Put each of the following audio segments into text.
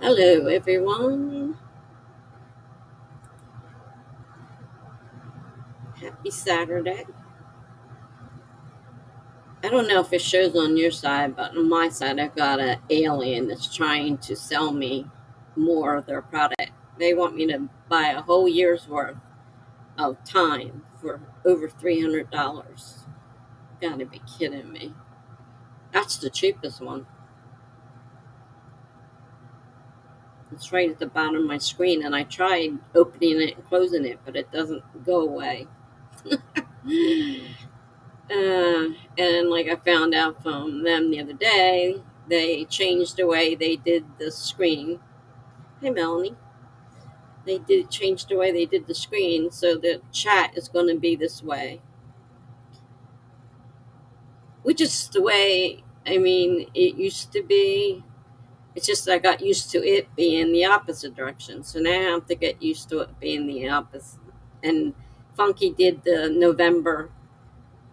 Hello, everyone. Happy Saturday. I don't know if it shows on your side, but on my side, I've got an alien that's trying to sell me more of their product. They want me to buy a whole year's worth of time for over $300. Gotta be kidding me. That's the cheapest one. It's right at the bottom of my screen, and I tried opening it and closing it, but it doesn't go away. And like I found out from them the other day, they changed the way they did the screen. Hey, Melanie. They did change the way they did the screen, so the chat is going to be this way, which is the way. I mean, it used to be. It's just I got used to it being the opposite direction, so now I have to get used to it being the opposite. And Funky did the November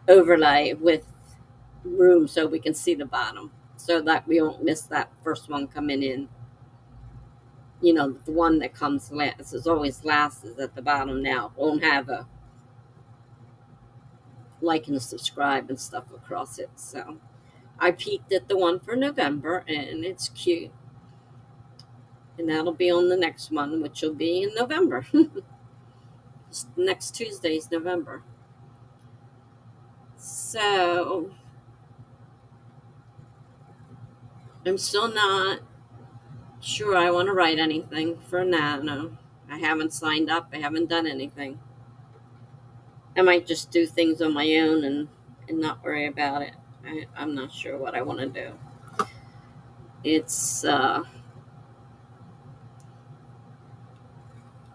overlay with room so we can see the bottom so that we won't miss that first one coming in. You know, the one that comes last is always last is at the bottom now. Won't have a like and subscribe and stuff across it. So I peeked at the one for November and it's cute. And that'll be on the next one, which will be in November. Next Tuesday's November. So I'm still not sure I want to write anything for Nano. I haven't signed up. I haven't done anything. I might just do things on my own and not worry about it. I'm not sure what I want to do. It's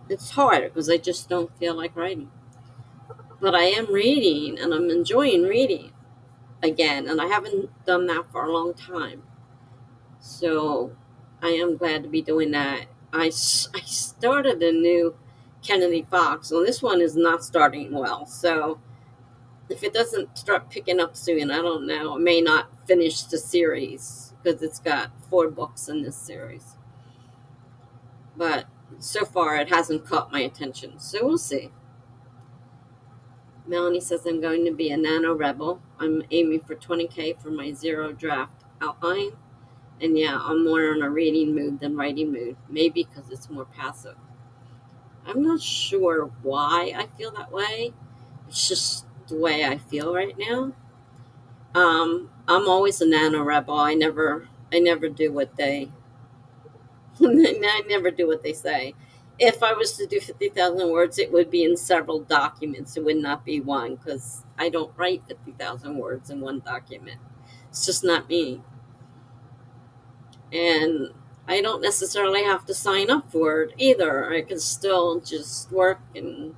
it's hard because I just don't feel like writing. But I am reading and I'm enjoying reading again, and I haven't done that for a long time. So I am glad to be doing that. I started a new Kennedy Fox, and this one is not starting well. So if it doesn't start picking up soon, I don't know. I may not finish the series because it's got 4 books in this series. But so far, it hasn't caught my attention. So we'll see. Melanie says I'm going to be a nano rebel. I'm aiming for 20K for my zero draft outline. And yeah, I'm more in a reading mood than writing mood. Maybe because it's more passive. I'm not sure why I feel that way. It's just the way I feel right now. I'm always a nano rebel. I never do what they, I never do what they say. If I was to do 50,000 words, it would be in several documents. It would not be one because I don't write 50,000 words in one document. It's just not me. And I don't necessarily have to sign up for it either. I can still just work and,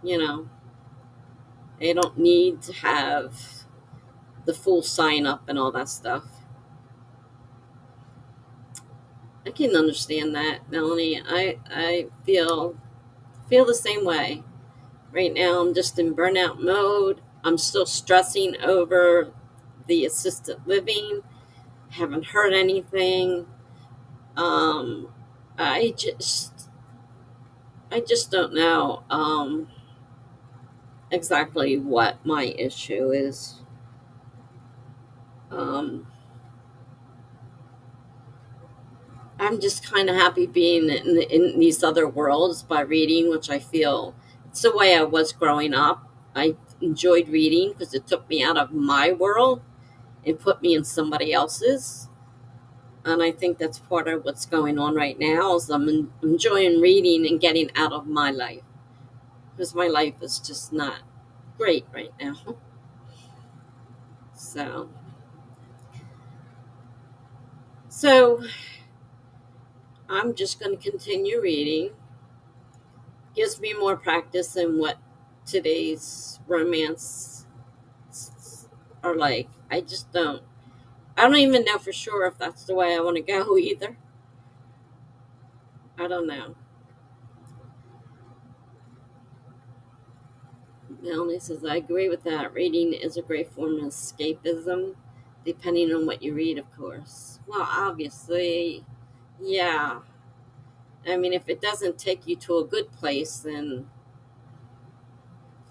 you know, I don't need to have the full sign up and all that stuff. I can understand that, Melanie. I feel the same way. Right now I'm just in burnout mode. I'm still stressing over the assisted living. Haven't heard anything. Um I just I just don't know exactly what my issue is. Um I'm just kind of happy being in these other worlds by reading, which I feel it's the way I was growing up. I enjoyed reading because it took me out of my world and put me in somebody else's. And I think that's part of what's going on right now is I'm enjoying reading and getting out of my life because my life is just not great right now. So, so I'm just going to continue reading. Gives me more practice than what today's romance are like. I don't even know for sure if that's the way I want to go either. I don't know. Melanie says, I agree with that. Reading is a great form of escapism, depending on what you read, of course. Well, obviously, Yeah. I mean, if it doesn't take you to a good place, then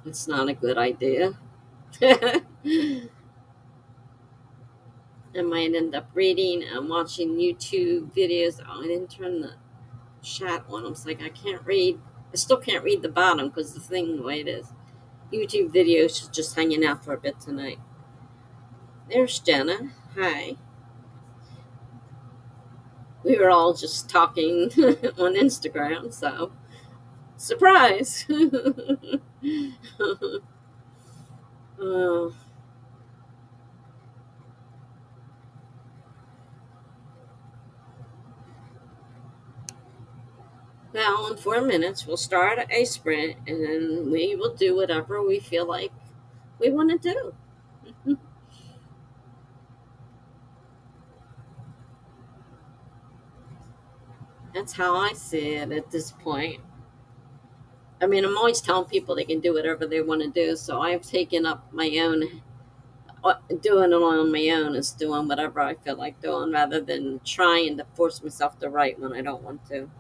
it's not a good idea. I might end up reading and watching YouTube videos. Oh, I didn't turn the chat on. I was like, I can't read. I still can't read the bottom because the thing, the way it is. YouTube videos is just hanging out for a bit tonight. There's Jenna. Hi. We were all just talking on Instagram, so surprise. uh, Now, in 4 minutes, we'll start a sprint and then we will do whatever we feel like we want to do. That's how I see it at this point. I mean, I'm always telling people they can do whatever they want to do, so I've taken up my own, doing it on my own is doing whatever I feel like doing rather than trying to force myself to write when I don't want to.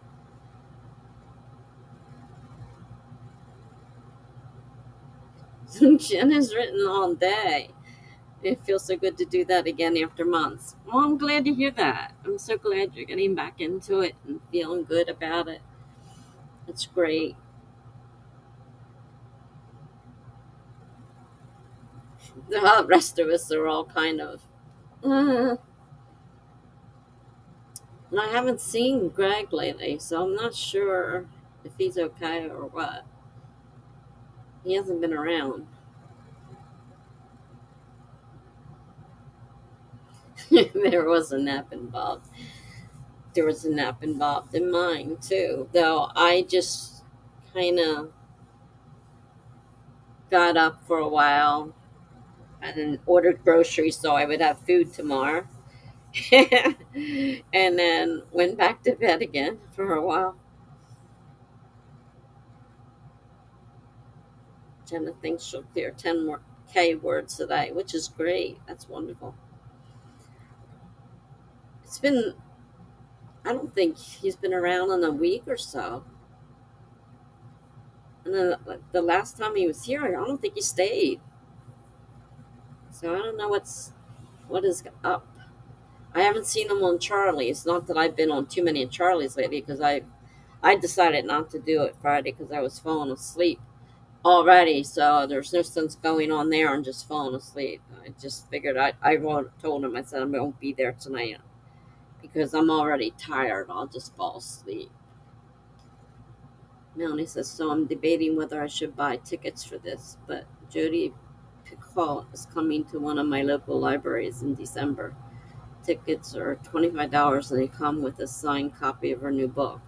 Jen has written all day. It feels so good to do that again after months. Well, I'm glad to hear that. I'm so glad you're getting back into it and feeling good about it. It's great. The rest of us are all kind of. Uh, and I haven't seen Greg lately, so I'm not sure if he's okay or what. He hasn't been around. There was a nap involved. There was a nap involved in mine too, though I just kind of got up for a while and ordered groceries so I would have food tomorrow. And then went back to bed again for a while. Jenna thinks she'll clear 10 more K words today, which is great. That's wonderful. It's been, I don't think he's been around in a week or so. And then the last time he was here, I don't think he stayed. So I don't know what is up. I haven't seen him on Charlie's. Not that I've been on too many of Charlie's lately because I decided not to do it Friday because I was falling asleep already. So there's no sense going on there and just falling asleep. I just figured told him, I said, I won't be there tonight because I'm already tired. I'll just fall asleep. Melanie says, so I'm debating whether I should buy tickets for this, but Jody Picault is coming to one of my local libraries in December. Tickets are $25 and they come with a signed copy of her new book.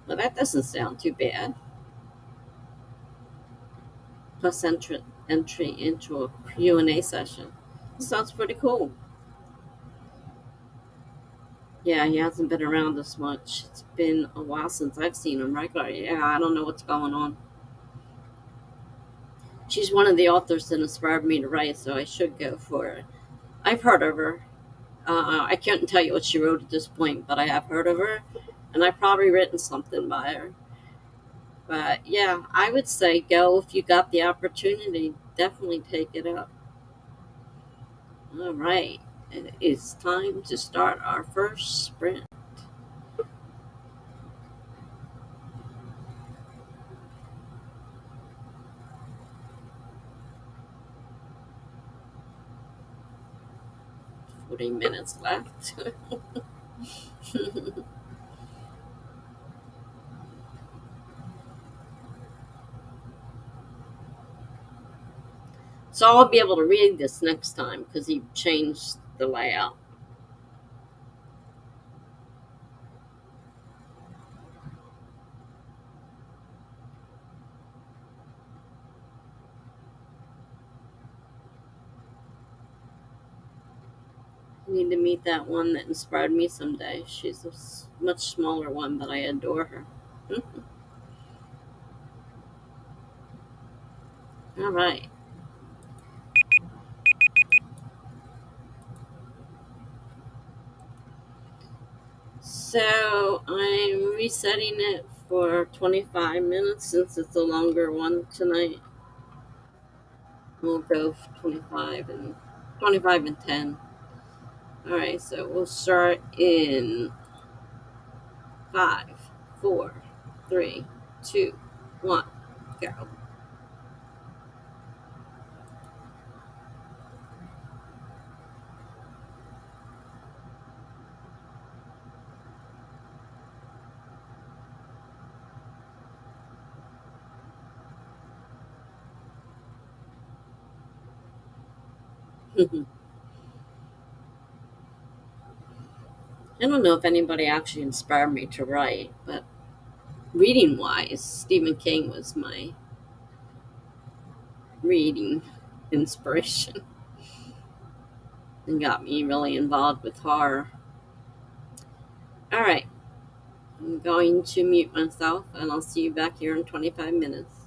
Well, that doesn't sound too bad. Plus entry into a Q&A session. Sounds pretty cool. Yeah, he hasn't been around as much. It's been a while since I've seen him regularly. Yeah, I don't know what's going on. She's one of the authors that inspired me to write, so I should go for it. I've heard of her. I can't tell you what she wrote at this point, but I have heard of her, and I've probably written something by her. But yeah, I would say go if you got the opportunity. Definitely take it up. All right, it is time to start our first sprint. 40 minutes left. So I'll be able to read this next time because he changed the layout. I need to meet that one that inspired me someday. She's a much smaller one, but I adore her. All right. So I'm resetting it for 25 minutes since it's a longer one tonight. We'll go 25 and 10. All right, so we'll start in 5, 4, 3, 2, 1, go. I don't know if anybody actually inspired me to write, but reading wise, Stephen King was my reading inspiration and got me really involved with horror. All right, I'm going to mute myself and I'll see you back here in 25 minutes.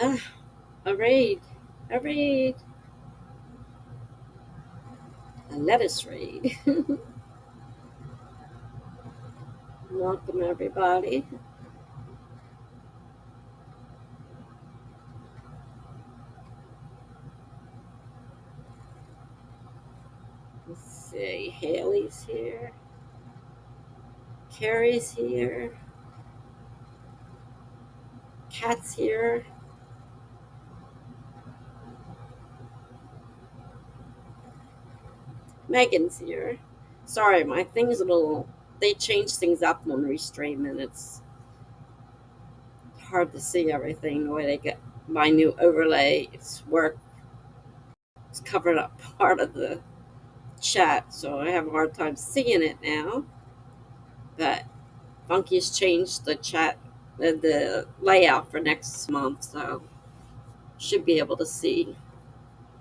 Ah, a raid. A raid. A lettuce raid. Welcome, everybody. Let's see. Haley's here. Carrie's here. Cat's here. Megan's here. Sorry, my thing's a little. They changed things up on Restream, and it's hard to see everything the way they get my new overlay. It's covered up part of the chat, so I have a hard time seeing it now. But Funky's changed the chat, the layout for next month, so should be able to see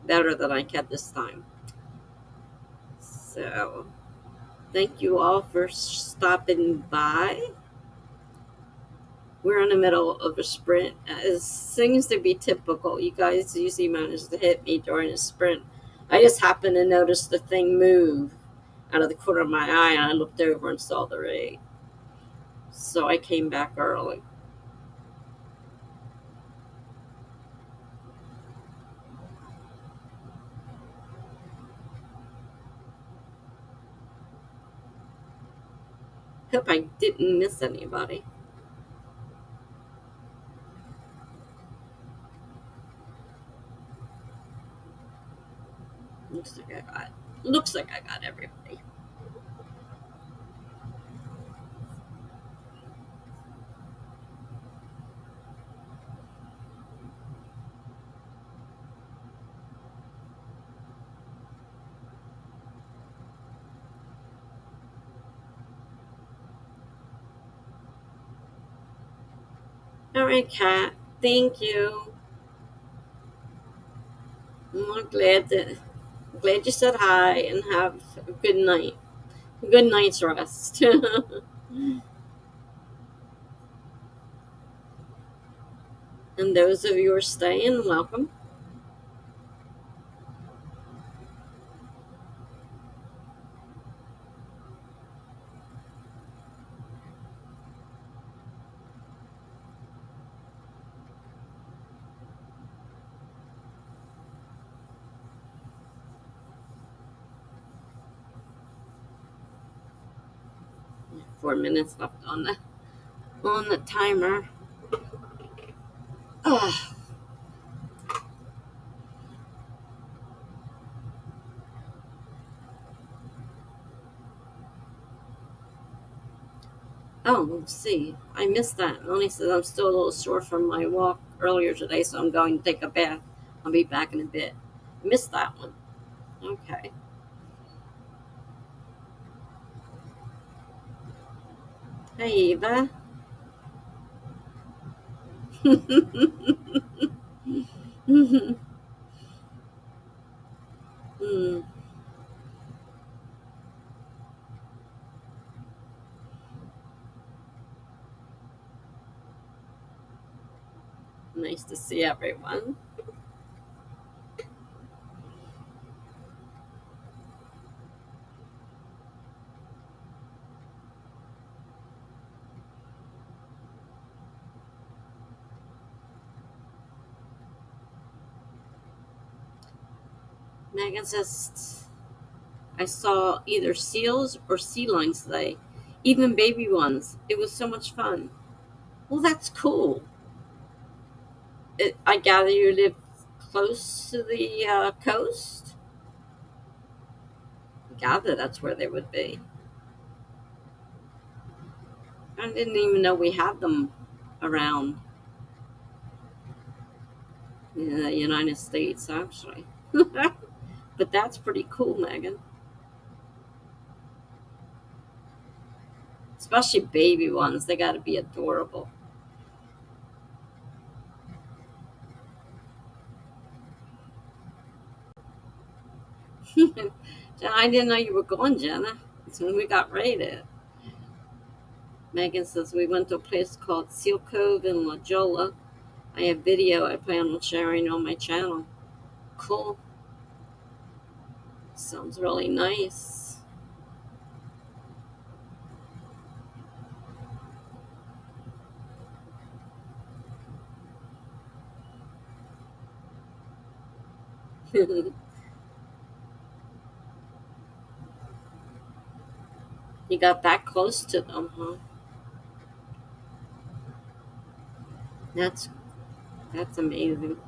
better than I can this time. So thank you all for stopping by. We're in the middle of a sprint. It seems to be typical. You guys usually manage to hit me during a sprint. I just happened to notice the thing move out of the corner of my eye, and I looked over and saw the raid. So I came back early. Hope I didn't miss anybody. Looks like I got everybody. All right, Kat. Thank you. I'm glad you said hi and have a good night. Good night's rest. And those of you who are staying, welcome. Yeah, 4 minutes left on the timer. Oh, let's see. I missed that. Melanie says I'm still a little sore from my walk earlier today, so I'm going to take a bath. I'll be back in a bit. Missed that one. Okay. Hey, Eva. Hmm. Nice to see everyone. Megan says I saw either seals or sea lions today, even baby ones. It was so much fun. Well, that's cool. I gather you live close to the coast. I gather that's where they would be. I didn't even know we had them around in the United States, actually. But that's pretty cool, Megan. Especially baby ones. They got to be adorable. I didn't know you were gone, Jenna. It's when we got raided. Megan says we went to a place called Seal Cove in La Jolla. I have video I plan on sharing on my channel. Cool. Sounds really nice. You got that close to them, huh? That's that's amazing.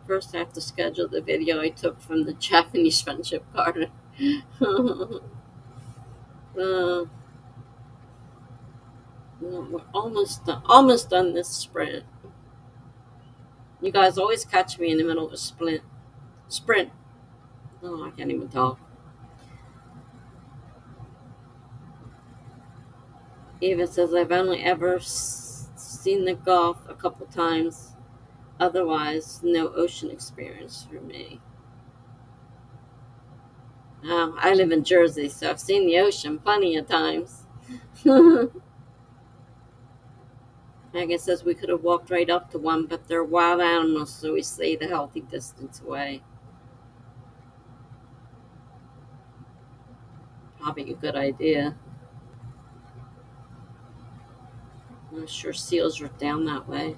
First, I have to schedule the video I took from the Japanese friendship garden. uh, we're almost done this sprint. You guys always catch me in the middle of a sprint. Oh, I can't even talk. Eva says I've only ever seen the Gulf a couple times. Otherwise, no ocean experience for me. I live in Jersey, so I've seen the ocean plenty of times. Megan says we could have walked right up to one, but they're wild animals, so we stayed a healthy distance away. Probably a good idea. I'm not sure seals are down that way.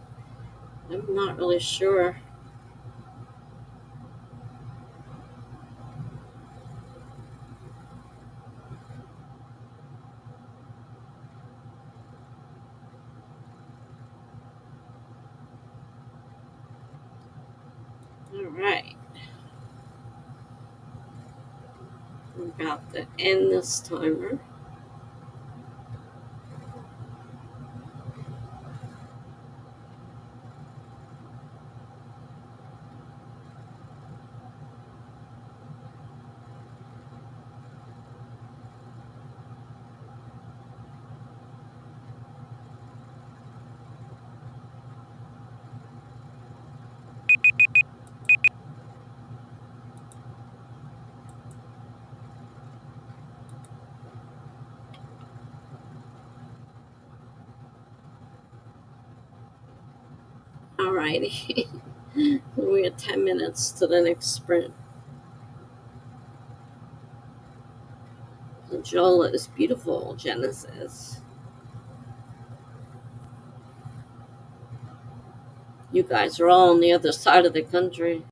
I'm not really sure. All right. We're about to end this timer. All righty. We have 10 minutes to the next sprint. Jola is beautiful, Genesis. You guys are all on the other side of the country.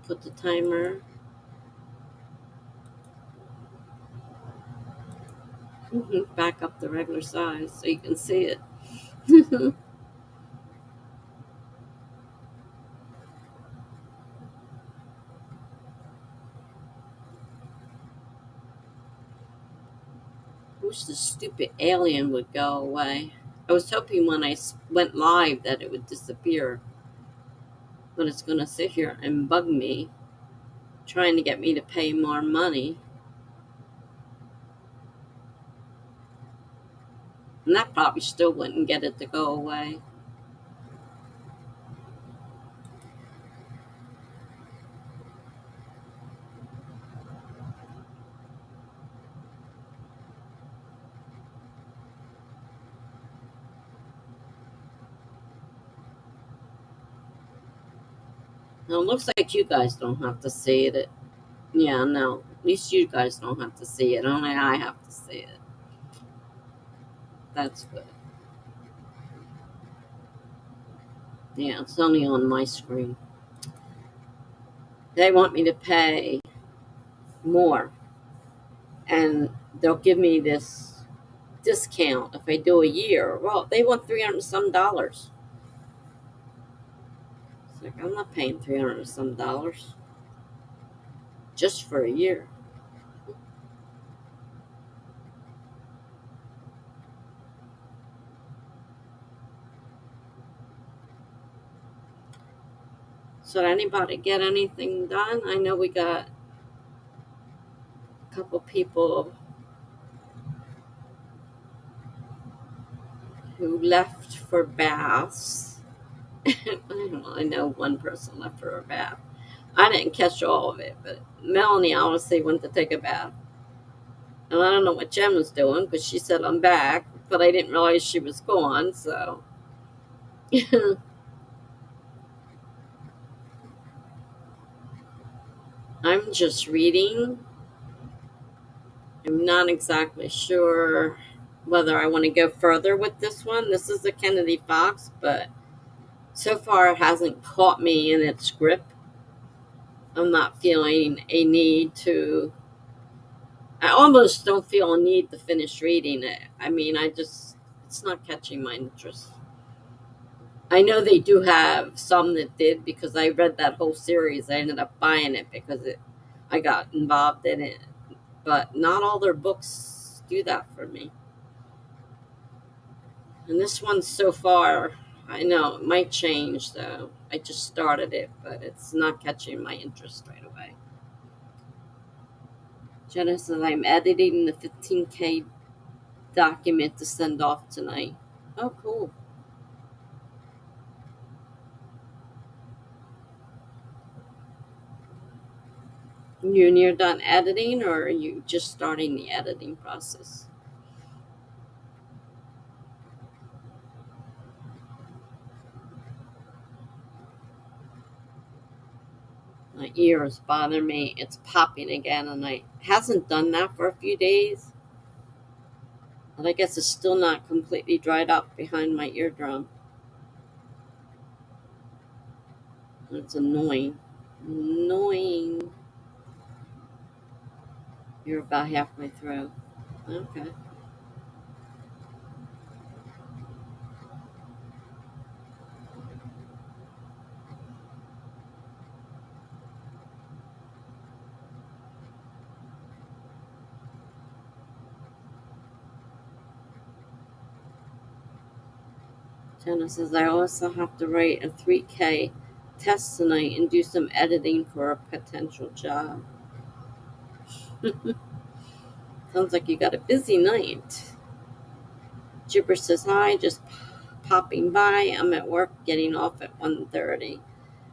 Put the timer. Back up the regular size so you can see it. Wish the stupid alien would go away. I was hoping when I went live that it would disappear, but it's going to sit here and bug me, trying to get me to pay more money. And that probably still wouldn't get it to go away. Now, it looks like you guys don't have to see it. Yeah, no. At least you guys don't have to see it. Only I have to see it. That's good. Yeah, it's only on my screen. They want me to pay more, and they'll give me this discount if I do a year. Well, they want 300 and some dollars. It's like, I'm not paying 300 and some dollars just for a year. So did anybody get anything done? I know we got a couple people who left for baths. I know one person left for a bath. I didn't catch all of it, but Melanie obviously went to take a bath. And I don't know what Jen was doing, but she said, I'm back. But I didn't realize she was gone, so. I'm just reading. I'm not exactly sure whether I want to go further with this one. This is a Kennedy Fox, but so far it hasn't caught me in its grip. I'm not feeling a need to. I almost don't feel a need to finish reading it. I mean, it's not catching my interest. I know they do have some that did because I read that whole series. I ended up buying it because I got involved in it. But not all their books do that for me. And this one so far, I know it might change though. I just started it, but it's not catching my interest right away. Jenna says, I'm editing the 15K document to send off tonight. Oh, cool. You near done editing, or are you just starting the editing process? My ears bother me. It's popping again, and I hasn't done that for a few days. But I guess it's still not completely dried up behind my eardrum. It's annoying. Annoying. You're about halfway through. Okay. Jenna says, I also have to write a 3K test tonight and do some editing for a potential job. Sounds like you got a busy night. Jibber says, hi, just popping by. I'm at work getting off at 1:30.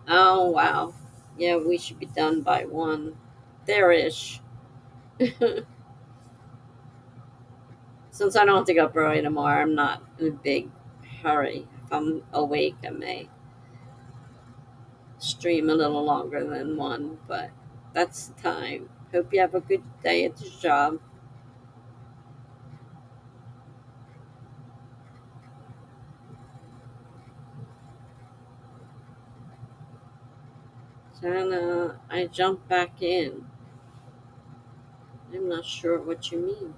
Oh, wow. Yeah, we should be done by 1. There-ish. Since I don't have to go up early tomorrow, I'm not in a big hurry. If I'm awake, I may stream a little longer than 1, but that's the time. Hope you have a good day at the job. Jana, I jumped back in. I'm not sure what you mean.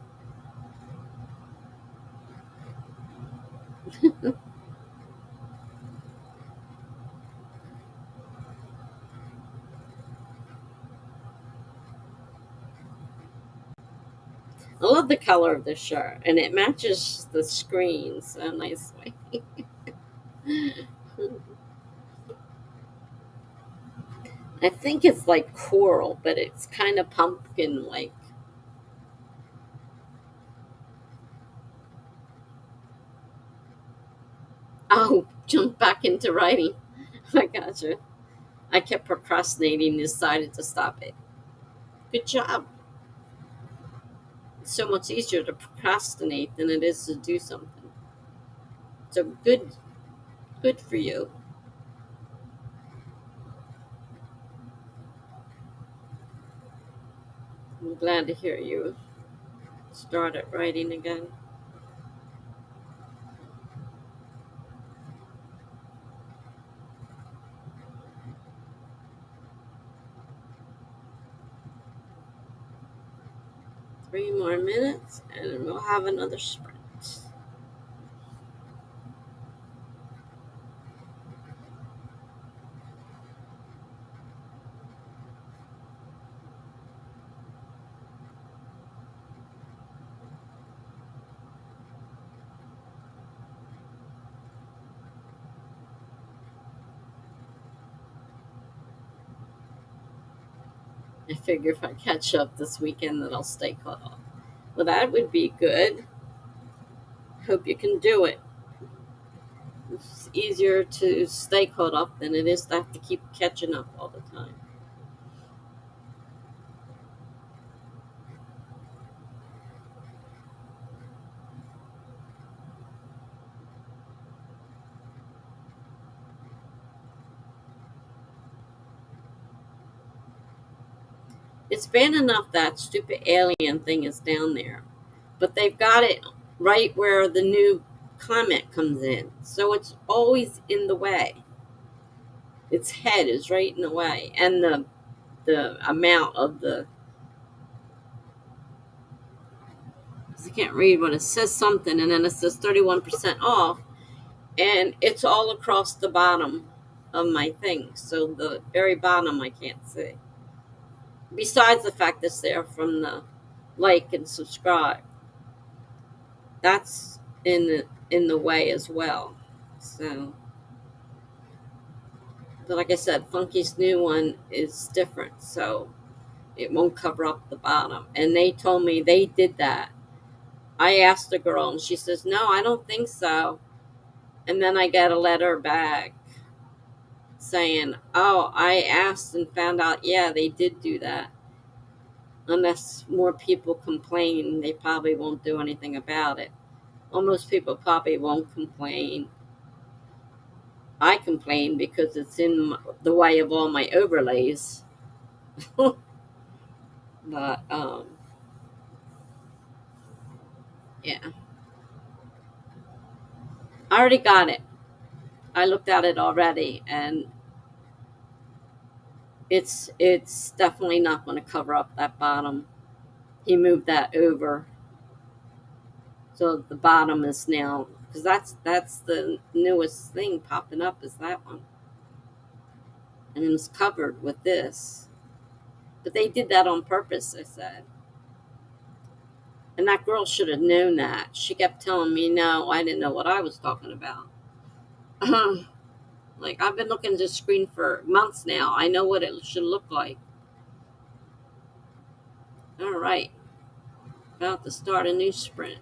I love the color of this shirt, and it matches the screen so nicely. I think it's like coral, but it's kind of pumpkin like. Oh, jump back into writing. I gotcha. I kept procrastinating and decided to stop it. Good job. It's so much easier to procrastinate than it is to do something. So good for you. I'm glad to hear you started writing again. 3 more minutes, and we'll have another sprint. I figure if I catch up this weekend, then I'll stay caught up. Well, that would be good. Hope you can do it. It's easier to stay caught up than it is to have to keep catching up all the time. It's bad enough that stupid alien thing is down there, but they've got it right where the new comet comes in. So it's always in the way. Its head is right in the way. And the amount of the, I can't read what it says, something, and then it says 31% off, and it's all across the bottom of my thing. So the very bottom I can't see. Besides the fact it's there from the like and subscribe, that's in the way as well. So, but like I said, Funky's new one is different, so it won't cover up the bottom. And they told me they did that. I asked the girl, and she says, "No, I don't think so." And then I got a letter back saying, "Oh, I asked and found out, yeah, they did do that. Unless more people complain, they probably won't do anything about it." Well, most people probably won't complain. I complain because it's in the way of all my overlays. But yeah, I already got it. I looked at it already, and it's definitely not going to cover up that bottom. He moved that over, so the bottom is now, because that's the newest thing popping up is that one, and it's covered with this. But they did that on purpose, I said. And that girl should have known that. She kept telling me, no, I didn't know what I was talking about. Like, I've been looking at this screen for months now. I know what it should look like. All right, about to start a new sprint.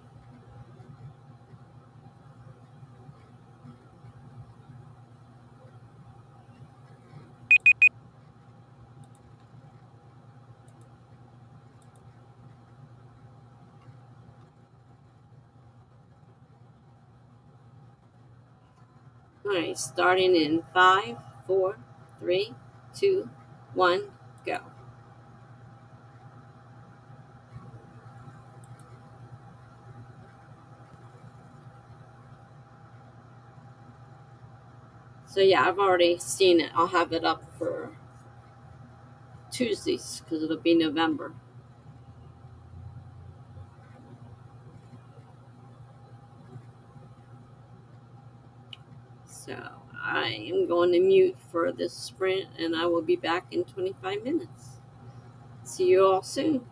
All right, starting in 5, 4, 3, 2, 1, go. So, yeah, I've already seen it. I'll have it up for Tuesdays because it'll be November. So, I am going to mute for this sprint and I will be back in 25 minutes. See you all soon.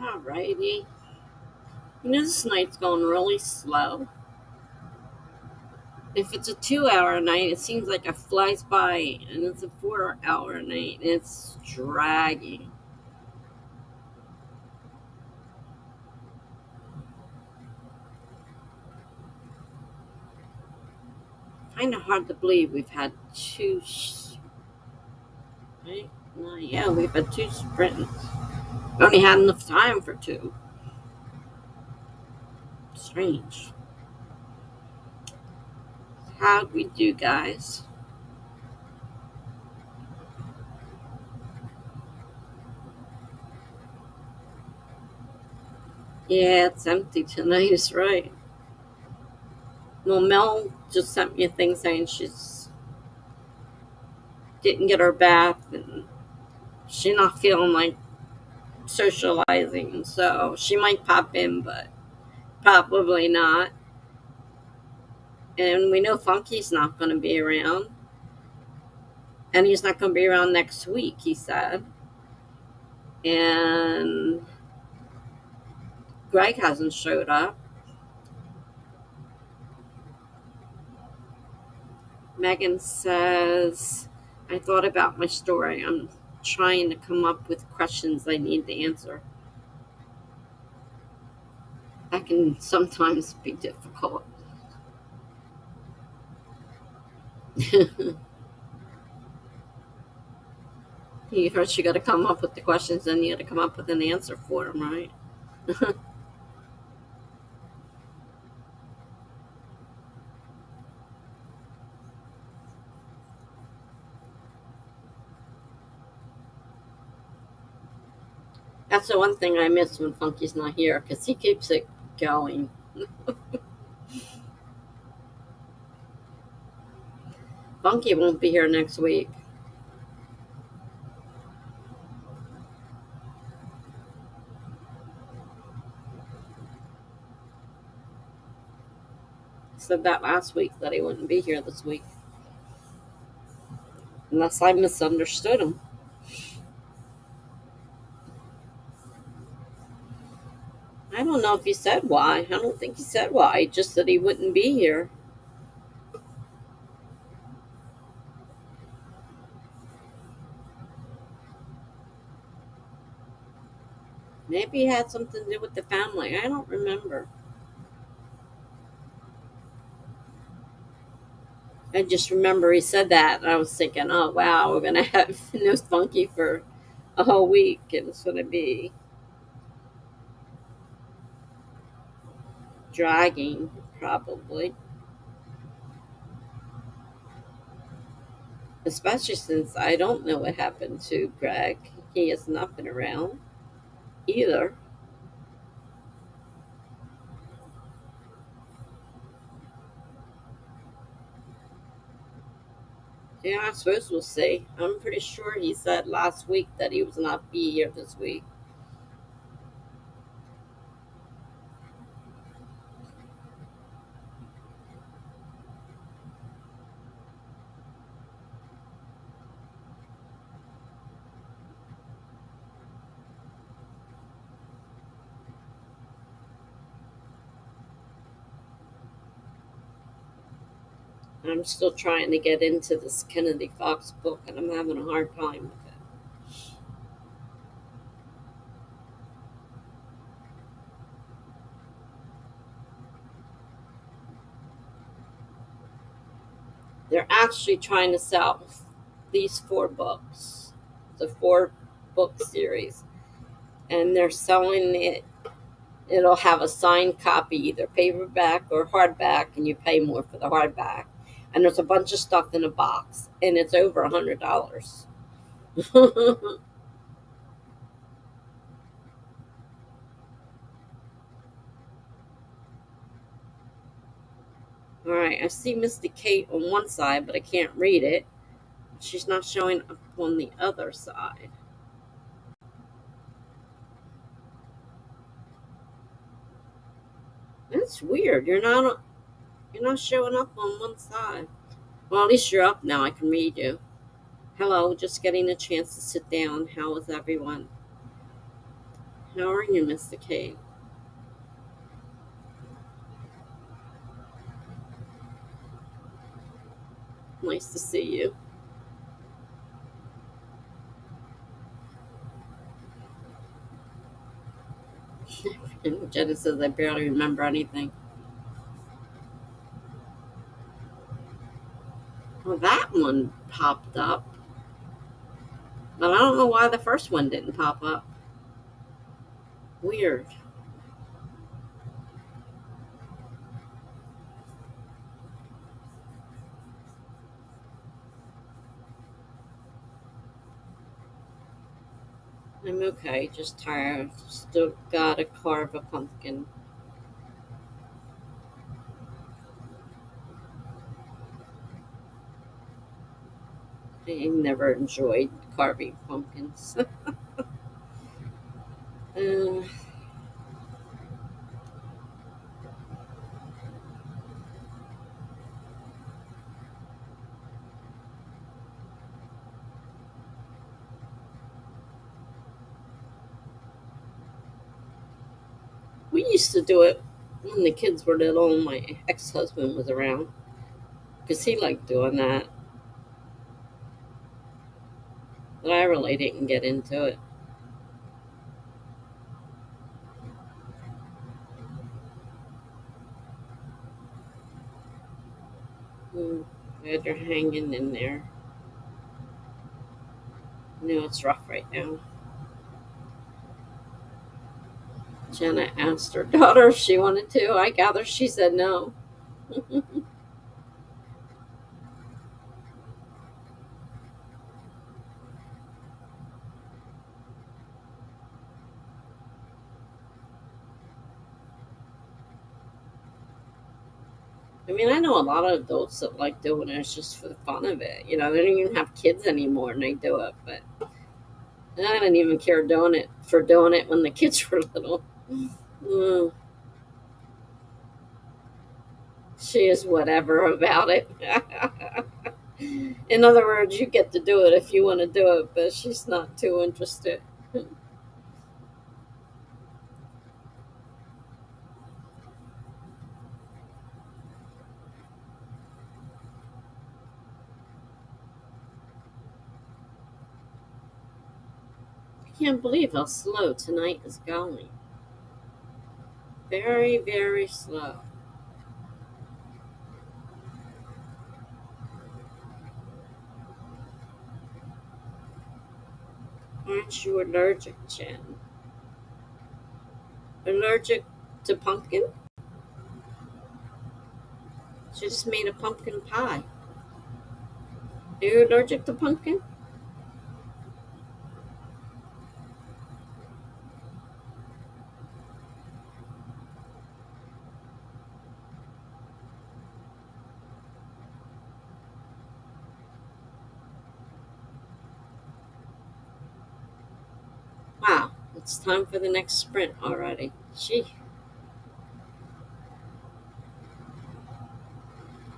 Alrighty. This night's going really slow. If it's a 2 hour night, it seems like it flies by, and it's a 4 hour night, and it's dragging. Kind of hard to believe we've had two. Right? Yeah, we've had two sprints. We only had enough time for two. Strange. How'd we do, guys? Yeah, it's empty tonight, is right. Well, Mel just sent me a thing saying she's didn't get her bath and she's not feeling like socializing, so she might pop in, but probably not. And we know Funky's not going to be around, and he's not going to be around next week, he said. And Greg hasn't showed up. Megan says, I thought about my story. I'm trying to come up with questions I need to answer. That can sometimes be difficult. You first you got to come up with the questions, then you got to come up with an answer for them, right? That's the one thing I miss when Funky's not here, because he keeps it going. Funky won't be here next week. He said that last week, that he wouldn't be here this week. Unless I misunderstood him. I don't know if he said why. I don't think he said why. Just that he wouldn't be here. Maybe it had something to do with the family. I don't remember. I just remember he said that, and I was thinking, oh, wow, we're going to have no Funky for a whole week, and it's going to be dragging, probably. Especially since I don't know what happened to Greg. He has not been around either. Yeah, I suppose we'll see. I'm pretty sure he said last week that he was not be here this week. I'm still trying to get into this Kennedy Fox book, and I'm having a hard time with it. They're actually trying to sell these 4 books, the 4 book series, and they're selling it. It'll have a signed copy, either paperback or hardback, and you pay more for the hardback. And there's a bunch of stuff in a box, and it's over $100. All right, I see Misty Kate on one side, but I can't read it. She's not showing up on the other side. That's weird. You're not showing up on one side. Well, at least you're up now. I can read you. Hello, just getting a chance to sit down. How is everyone? How are you, Mr. Cave? Nice to see you. And Jenna says I barely remember anything. Well, that one popped up, but I don't know why the first one didn't pop up. Weird. I'm okay, just tired. Still gotta carve a pumpkin. I never enjoyed carving pumpkins. uh, we used to do it when the kids were little and my ex-husband was around because he liked doing that. But I really didn't get into it. Mm, glad you're hanging in there. No, it's rough right now. Jenna asked her daughter if she wanted to. I gather she said no. I mean, I know a lot of adults that like doing it just for the fun of it. You know, they don't even have kids anymore and they do it. But I didn't even care doing it when the kids were little. Mm, she is whatever about it. In other words, you get to do it if you want to do it, but she's not too interested. I can't believe how slow tonight is going. Very, very slow. Aren't you allergic, Jen? Allergic to pumpkin? She just made a pumpkin pie. Are you allergic to pumpkin? Wow, it's time for the next sprint already. Gee,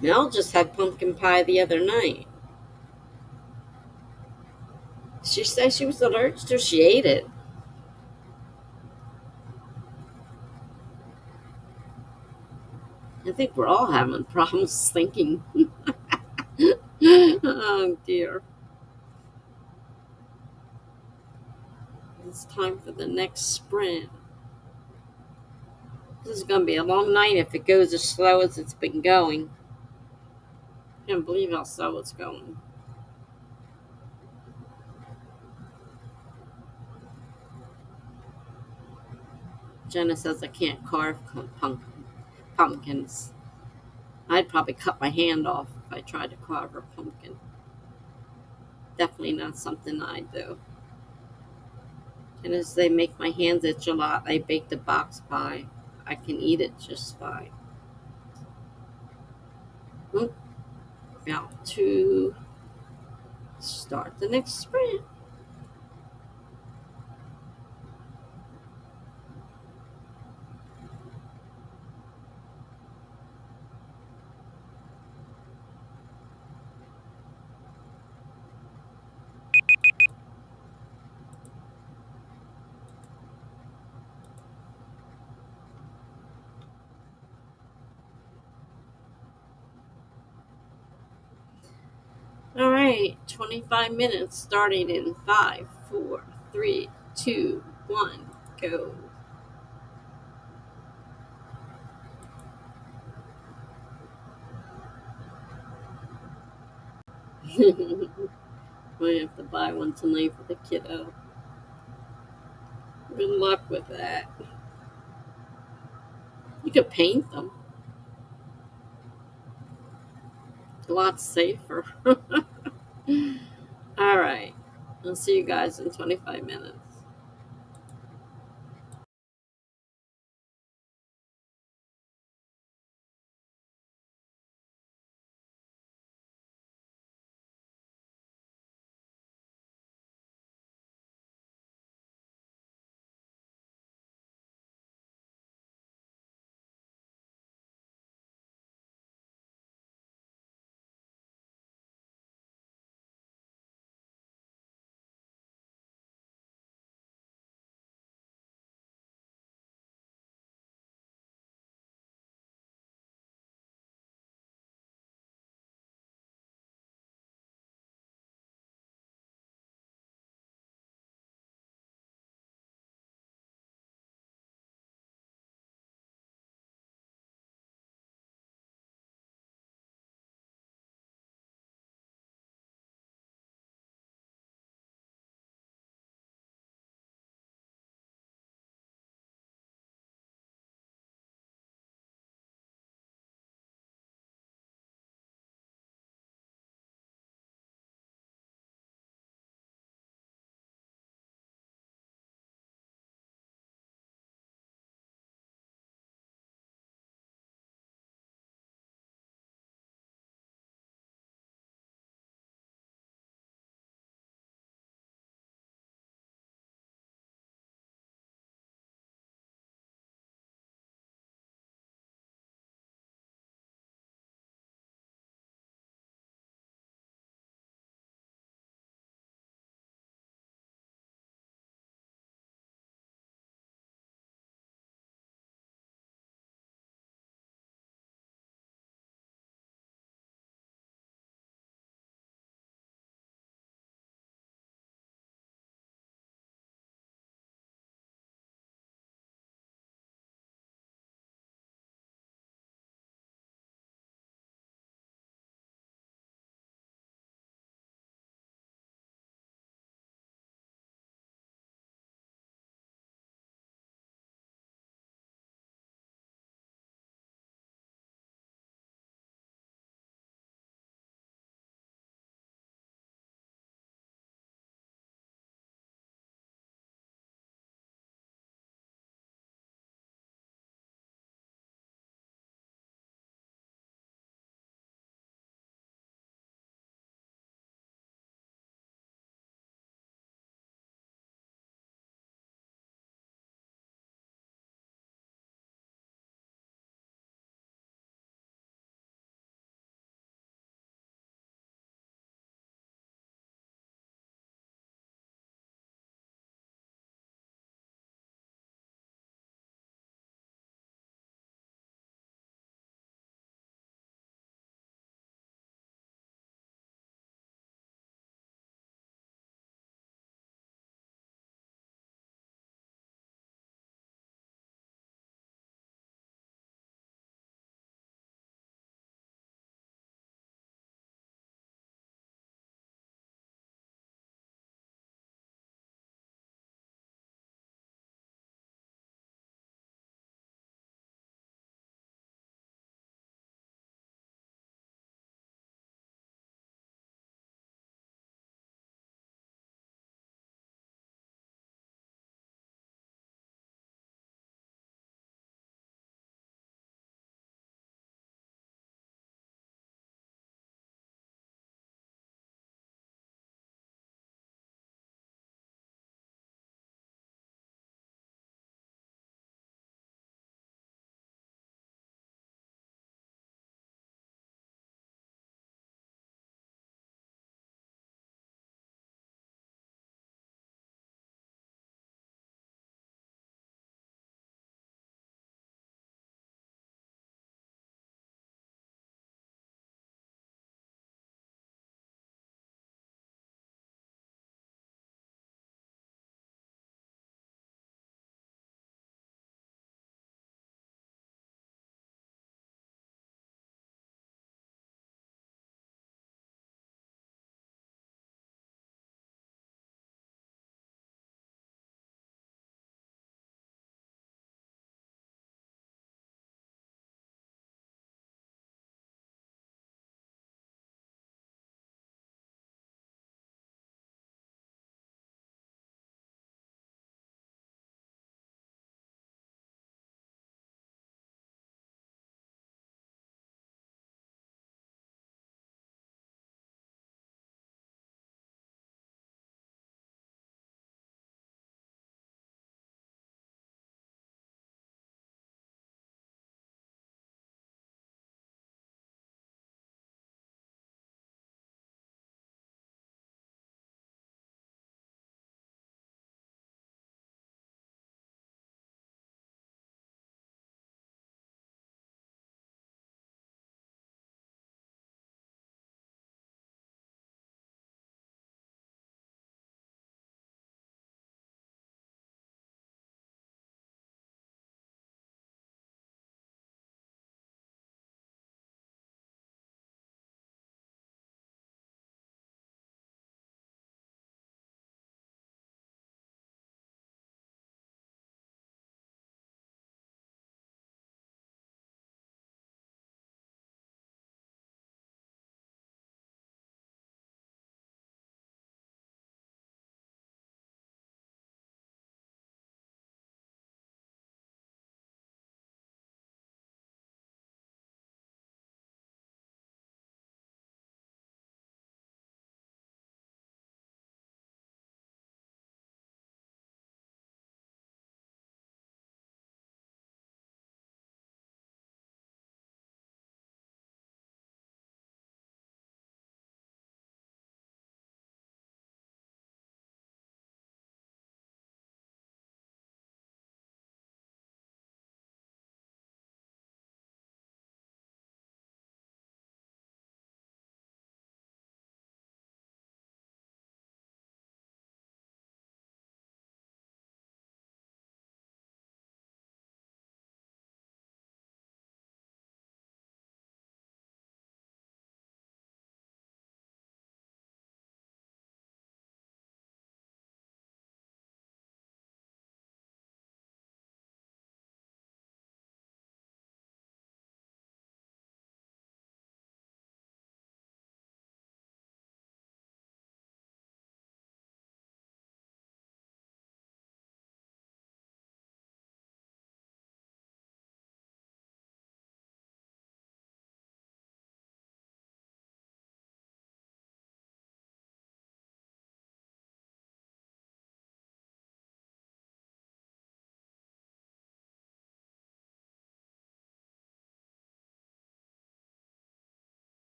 Mel just had pumpkin pie the other night. She said she was allergic to. She ate it. I think we're all having problems thinking. Oh dear. It's time for the next sprint. This is going to be a long night if it goes as slow as it's been going. I can't believe how slow it's going. Jenna says I can't carve pumpkins. I'd probably cut my hand off if I tried to carve a pumpkin. Definitely not something I do. And as they make my hands itch a lot, I bake the box pie. I can eat it just fine. Hmm, about to start the next sprint. All right, 25 minutes starting in 5, 4, 3, 2, 1, go. Might have to buy one tonight for the kiddo. Good luck with that. You could paint them. A lot safer. All right. I'll see you guys in 25 minutes.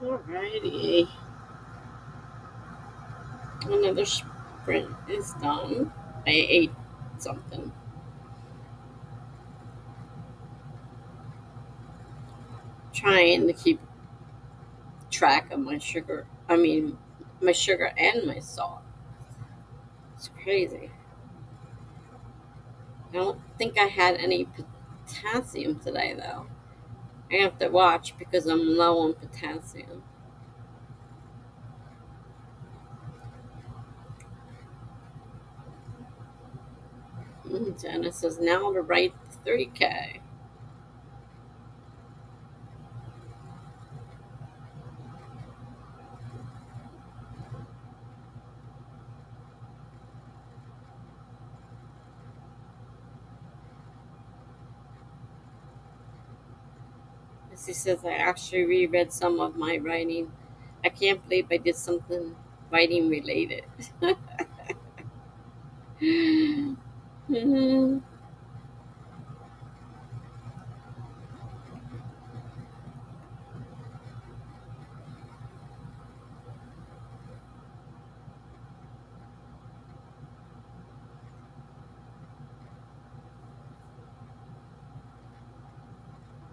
Alrighty. Another sprint is done. I ate something. Trying to keep track of my sugar. I mean, my sugar and my salt. It's crazy. I don't think I had any potassium today, though. I have to watch because I'm low on potassium. Jenna says now to write 3K. She says I actually reread some of my writing. I can't believe I did something writing related. Mhm.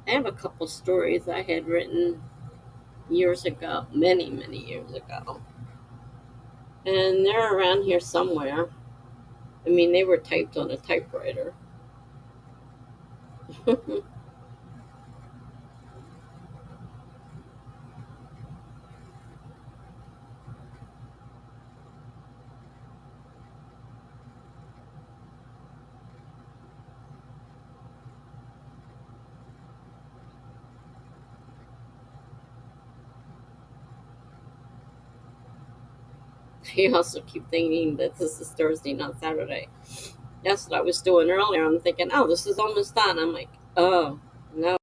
I have a couple stories I had written years ago, many, many years ago. And they're around here somewhere. I mean, they were typed on a typewriter. I also keep thinking that this is Thursday, not Saturday. That's what I was doing earlier. I'm thinking, oh, this is almost done. I'm like, oh, no,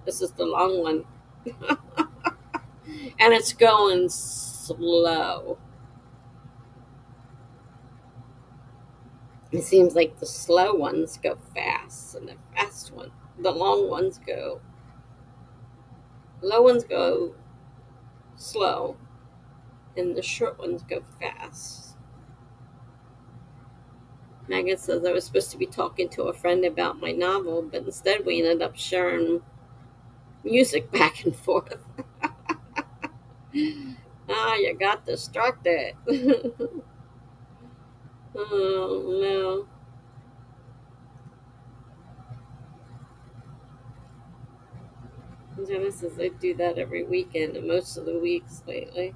this is the long one. And it's going slow. It seems like the slow ones go fast, and the long ones go, low ones go slow, and the short ones go fast. Megan says I was supposed to be talking to a friend about my novel, but instead we ended up sharing music back and forth. Ah, you got distracted. Oh, no. Jenna says I do that every weekend and most of the weeks lately.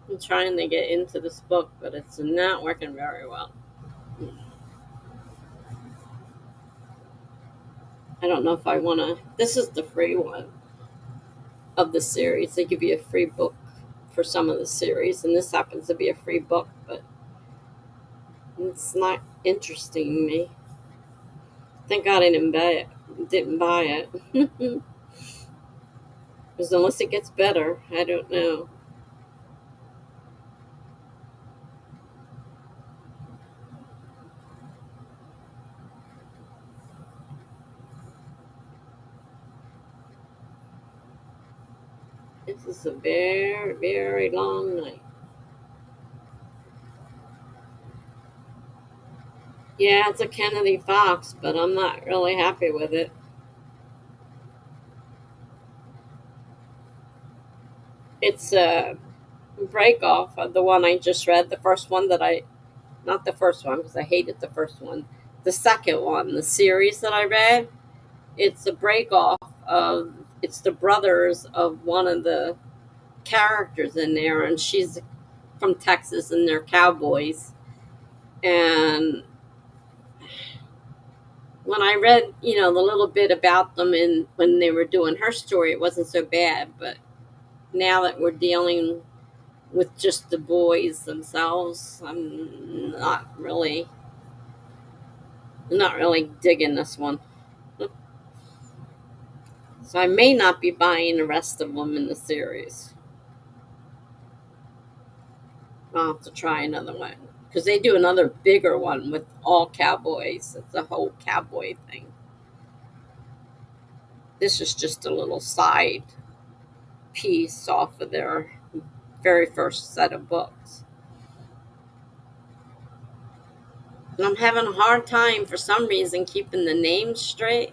I'm trying to get into this book, but it's not working very well. I don't know if I want to. This is the free one of the series. They give you a free book for some of the series, and this happens to be a free book, but it's not interesting me. Thank God I didn't buy it. Didn't buy it. Because unless it gets better, I don't know. This is a very, very long night. Yeah, it's a Kennedy Fox, but I'm not really happy with it. It's a break off of the one I just read, the first one that I, not the first one because I hated the first one, the second one, the series that I read. It's a break off of, it's the brothers of one of the characters in there, and she's from Texas and they're cowboys. And when I read, the little bit about them and when they were doing her story, it wasn't so bad. But now that we're dealing with just the boys themselves, I'm not really digging this one. So I may not be buying the rest of them in the series. I'll have to try another one because they do another bigger one with all cowboys. It's a whole cowboy thing. This is just a little side piece off of their very first set of books. And I'm having a hard time for some reason keeping the names straight.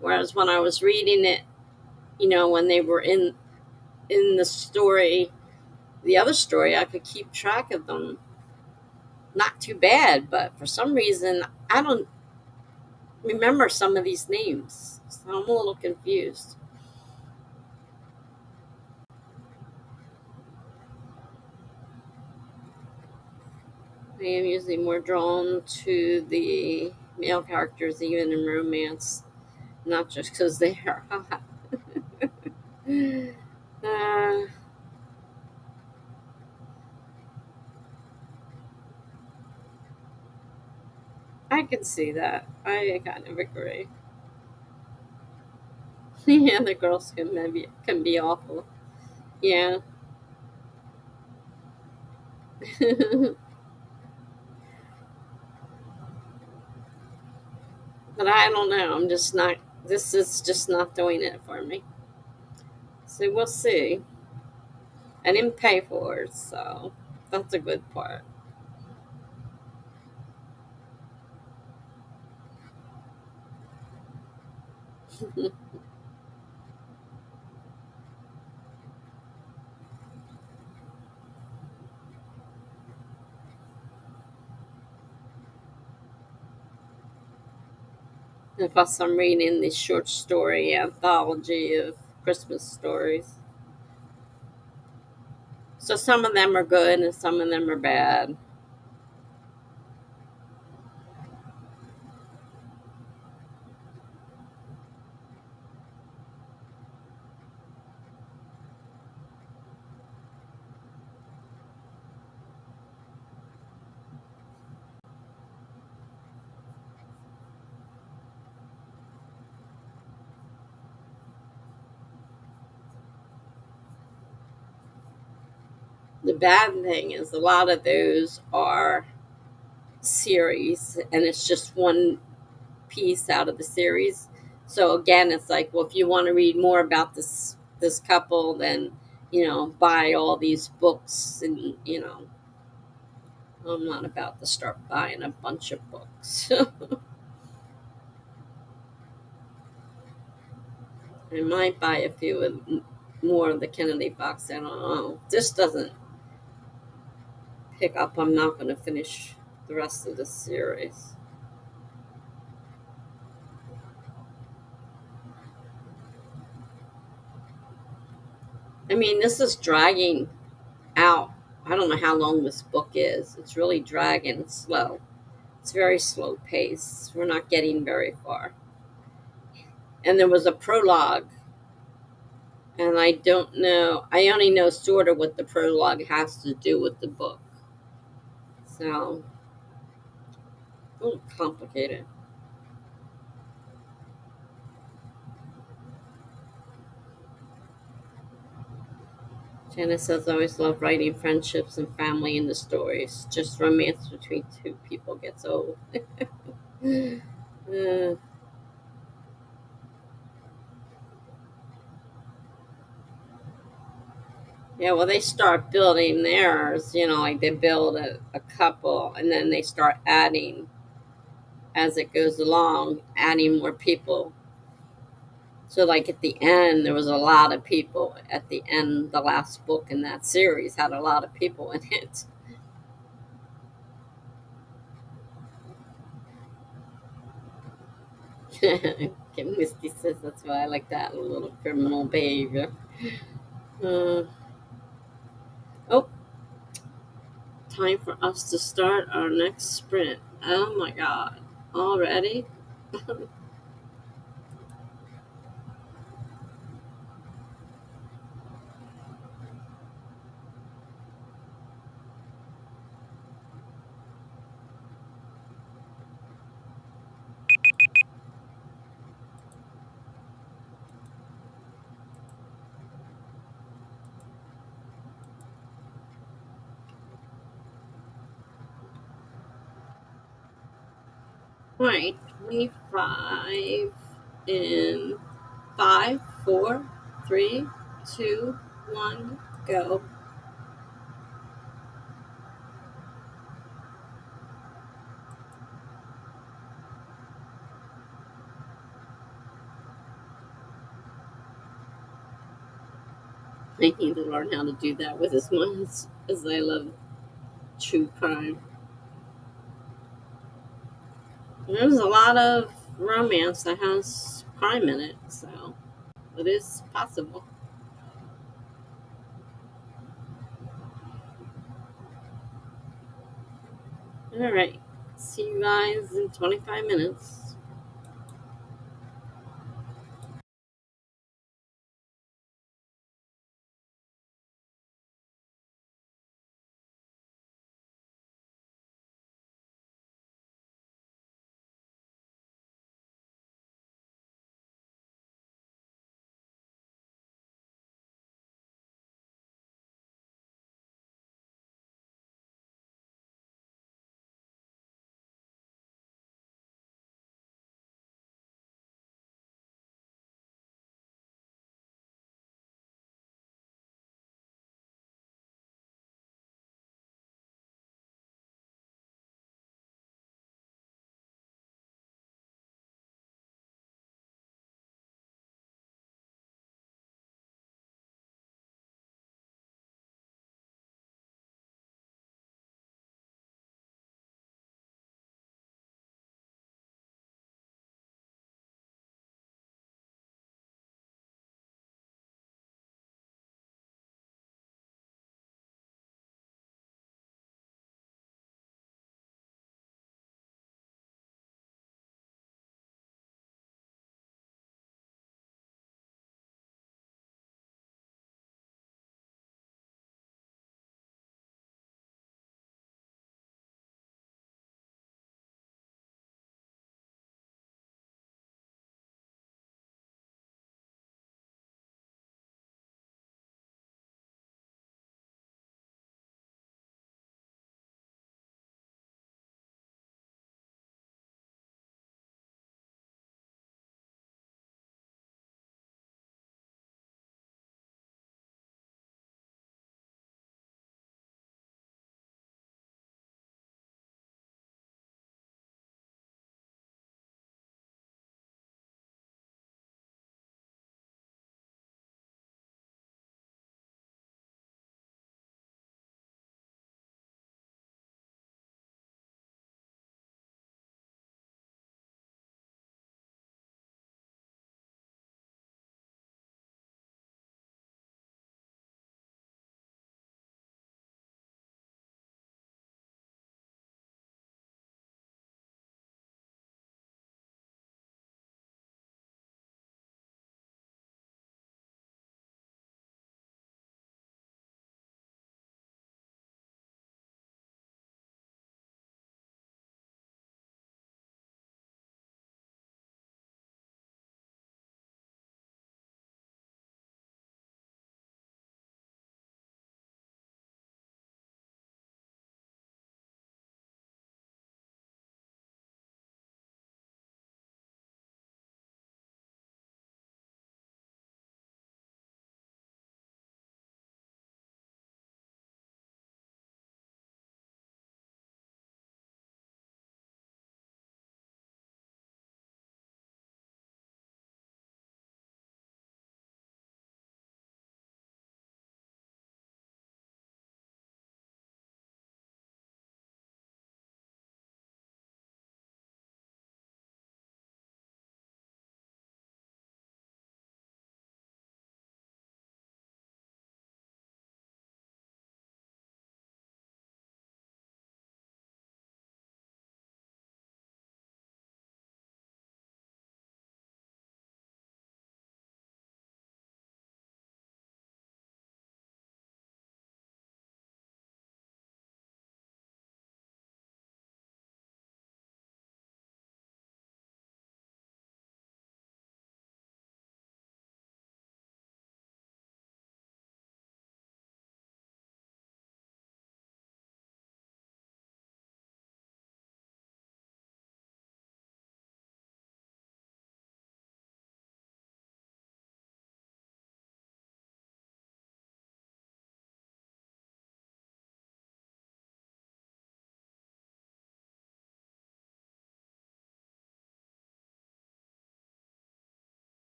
Whereas when I was reading it, when they were in the story, the other story, I could keep track of them. Not too bad, but for some reason, I don't remember some of these names. So I'm a little confused. I am usually more drawn to the male characters, even in romance, not just because they are hot. uh, I can see that. I kind of agree. Yeah, the girls can be awful. Yeah. But I don't know. I'm just not. This is just not doing it for me. So we'll see. I didn't pay for it, so that's a good part. And plus, I'm reading the short story anthology of Christmas stories. So some of them are good and some of them are bad. The bad thing is a lot of those are series and it's just one piece out of the series. So again, it's like, well, if you want to read more about this couple, then buy all these books, and I'm not about to start buying a bunch of books. I might buy a few of more of the Kennedy Fox. I don't know. This doesn't pick up. I'm not going to finish the rest of the series. I mean, this is dragging out. I don't know how long this book is. It's really dragging slow. It's very slow pace. We're not getting very far. And there was a prologue, and I don't know. I only know sort of what the prologue has to do with the book. So, a little complicated. Janice says, I always love writing friendships and family in the stories. Just romance between two people gets old. uh, yeah, well, they start building theirs, like they build a couple and then they start adding as it goes along, adding more people. So, like at the end, there was a lot of people. At the end, the last book in that series had a lot of people in it. Misty says that's why I like that little criminal behavior. Uh, oh, time for us to start our next sprint. Oh my god, already? Right, 25 in 5, 4, 3, 2, 1, go. I need to learn how to do that with as much as I love true crime. There's a lot of romance that has crime in it, so it is possible. All right. See you guys in 25 minutes.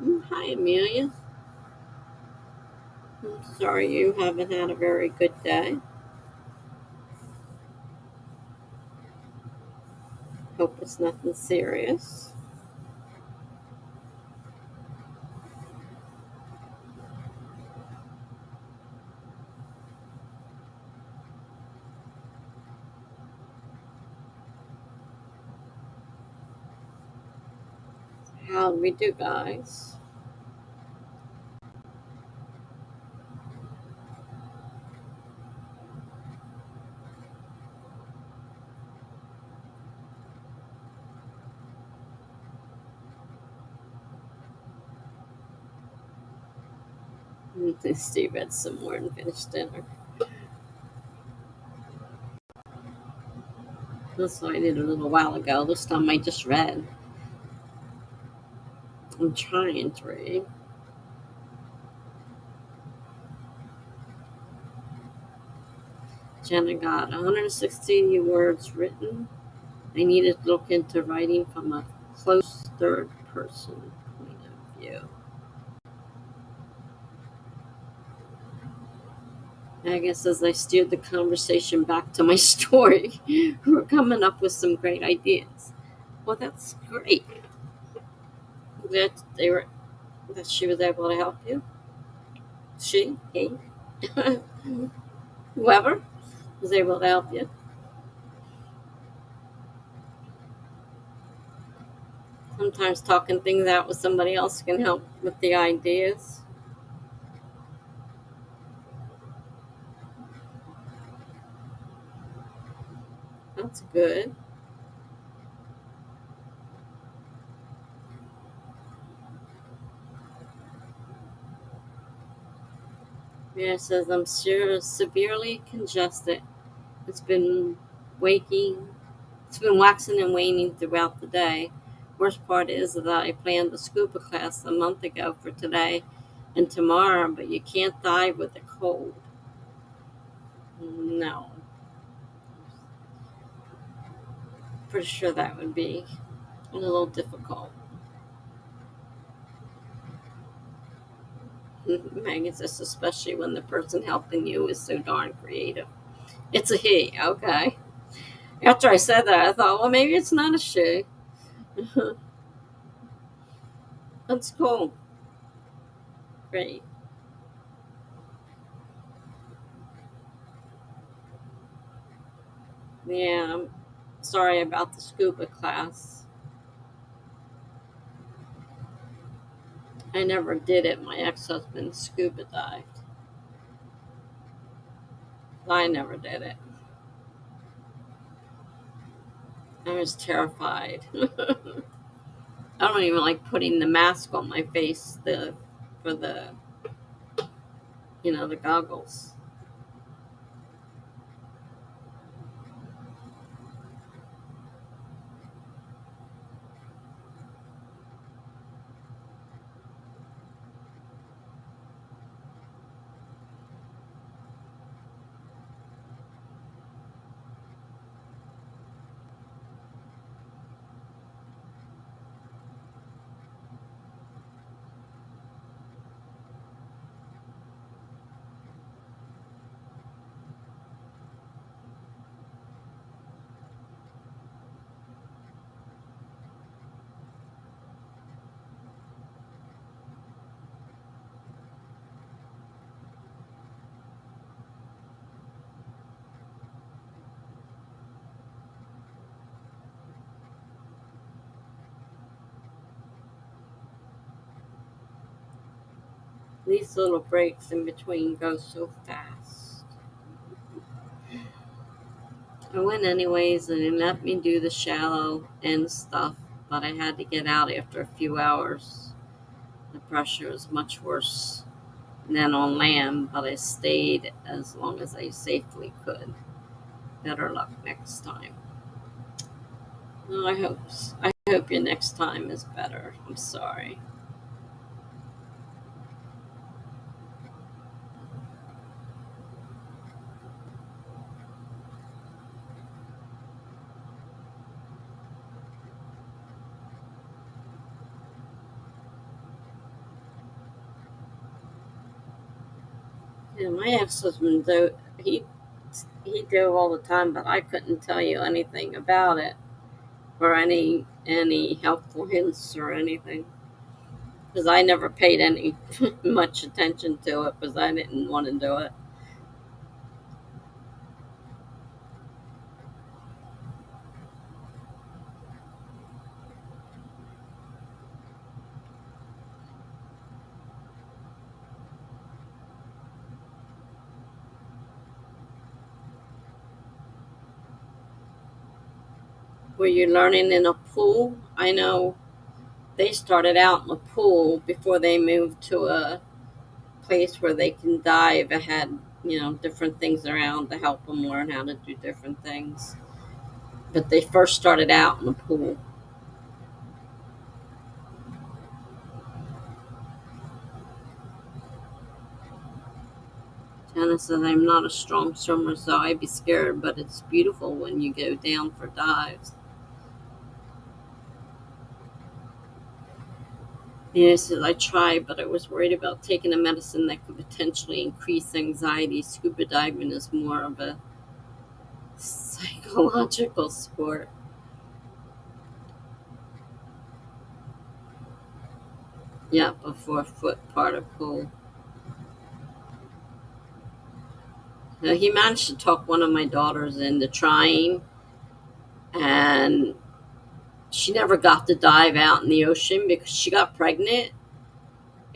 Hi, Amelia. I'm sorry you haven't had a very good day. Hope it's nothing serious. How'd we do, guys? Steve read some more and finished dinner. That's what I did a little while ago. This time I just read. I'm trying to read. Jenna got 160 words written. I needed to look into writing from a close third person point of view. I guess as I steered the conversation back to my story, we're coming up with some great ideas. Well, that's great. That they were that she was able to help you. She, he, whoever was able to help you. Sometimes talking things out with somebody else can help with the ideas. That's good. Yeah, it says I'm sure severely congested. It's been waking. It's been waxing and waning throughout the day. Worst part is that I planned the scuba class a month ago for today and tomorrow, but you can't dive with a cold. No, pretty sure that would be a little difficult. Megan says, especially when the person helping you is so darn creative. It's a he, okay. After I said that, I thought, well, maybe it's not a she. That's cool. Great. Yeah, I'm sorry about the scuba class. I never did it. My ex husband scuba dived. I never did it. I was terrified. I don't even like putting the mask on my face for the the goggles. These little breaks in between go so fast. I went anyways and it let me do the shallow end stuff, but I had to get out after a few hours. The pressure was much worse than on land, but I stayed as long as I safely could. Better luck next time. Well, I hope your next time is better. I'm sorry. Yeah, my ex-husband though he dove all the time, but I couldn't tell you anything about it or any helpful hints or anything because I never paid any much attention to it because I didn't want to do it. Were you learning in a pool? I know they started out in a pool before they moved to a place where they can dive. It had, different things around to help them learn how to do different things. But they first started out in the pool. Tana said, I'm not a strong swimmer, so I'd be scared, but it's beautiful when you go down for dives. Yeah, I said, I tried, but I was worried about taking a medicine that could potentially increase anxiety. Scuba diving is more of a psychological sport. Yeah, a 4 foot part of pool. Now, he managed to talk one of my daughters into trying, and she never got to dive out in the ocean because she got pregnant,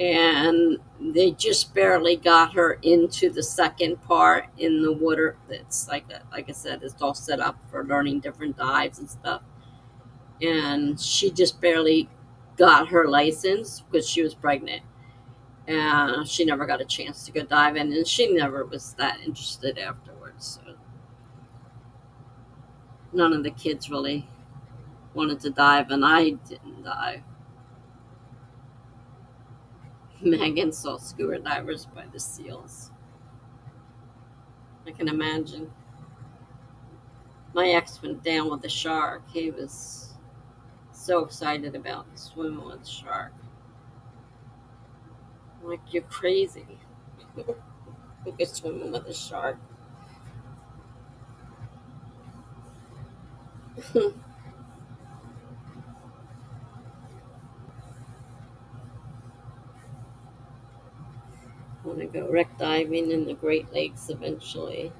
and they just barely got her into the second part in the water. That's like I said, it's all set up for learning different dives and stuff. And she just barely got her license because she was pregnant. And she never got a chance to go diving, and she never was that interested afterwards. So none of the kids really wanted to dive, and I didn't dive. Megan saw scuba divers by the seals. I can imagine. My ex went down with a shark. He was so excited about swimming with a shark. I'm like, you're crazy. Who could swim with a shark? I want to go wreck diving in the Great Lakes eventually.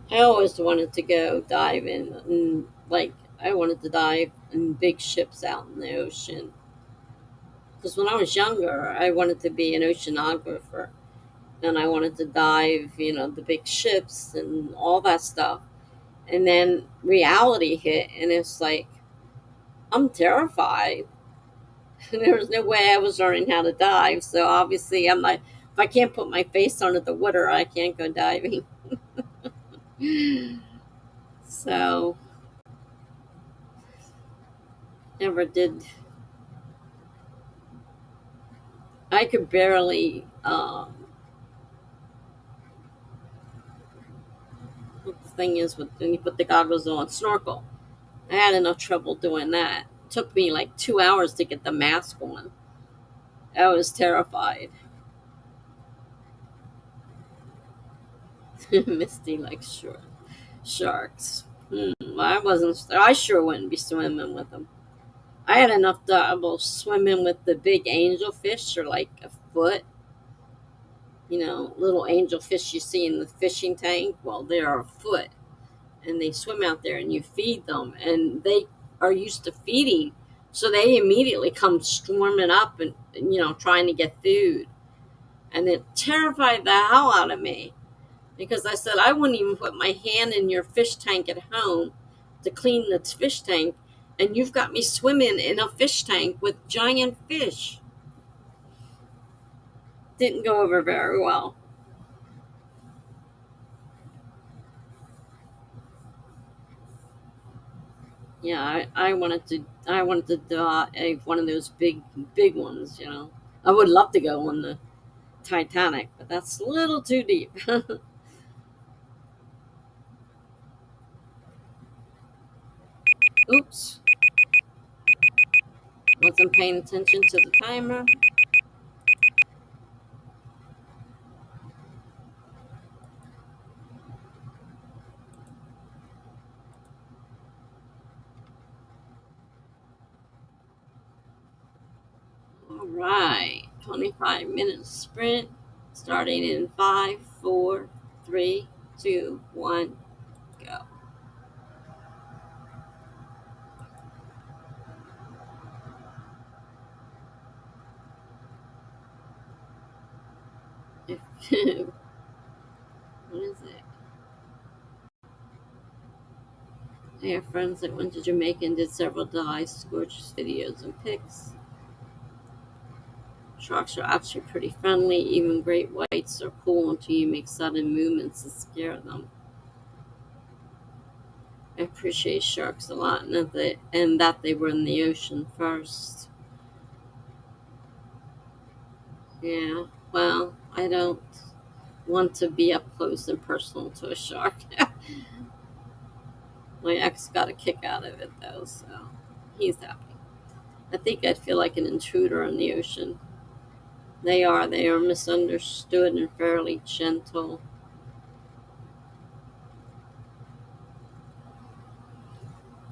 I always wanted to go diving, and like I wanted to dive in big ships out in the ocean. Because when I was younger, I wanted to be an oceanographer, and I wanted to dive, the big ships and all that stuff. And then reality hit, and it's like I'm terrified. There was no way I was learning how to dive, so obviously I'm like, if I can't put my face under the water, I can't go diving. So never did. I could barely. What the thing is with when you put the goggles on, snorkel. I had enough trouble doing that. It took me like 2 hours to get the mask on. I was terrified. Misty like sharks. I wasn't. I sure wouldn't be swimming with them. I had enough trouble swimming with the big angelfish, or like a foot. Little angelfish you see in the fishing tank. Well, they're a foot, and they swim out there, and you feed them, and they are used to feeding, so they immediately come swarming up and trying to get food, and it terrified the hell out of me because I said I wouldn't even put my hand in your fish tank at home to clean the fish tank, and you've got me swimming in a fish tank with giant fish. Didn't go over very well. Yeah, I wanted to dive one of those big ones. I would love to go on the Titanic, but that's a little too deep. Oops, wasn't paying attention to the timer. right, 25-minute sprint starting in 5, 4, 3, 2, 1, go. What is it? I have friends that went to Jamaica and did several dives, gorgeous videos and pics. Sharks are actually pretty friendly. Even great whites are cool until you make sudden movements and scare them. I appreciate sharks a lot, and that they were in the ocean first. Yeah, well, I don't want to be up close and personal to a shark. My ex got a kick out of it, though, so he's happy. I think I'd feel like an intruder in the ocean. They are misunderstood and fairly gentle.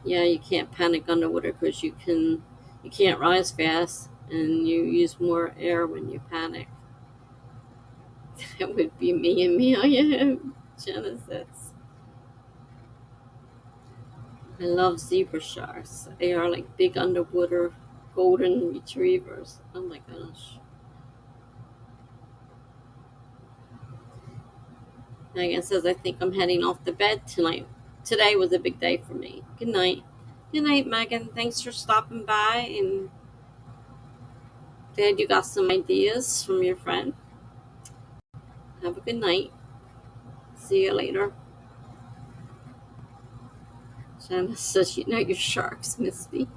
Yeah, you can't panic underwater because you can't rise fast and you use more air when you panic. That would be me and Amelia. Genesis. I love zebra sharks. They are like big underwater golden retrievers. Oh my gosh. Megan says, I think I'm heading off to bed tonight. Today was a big day for me. Good night. Good night, Megan. Thanks for stopping by, and glad you got some ideas from your friend. Have a good night. See you later. Shanna says, you know your sharks, Misty.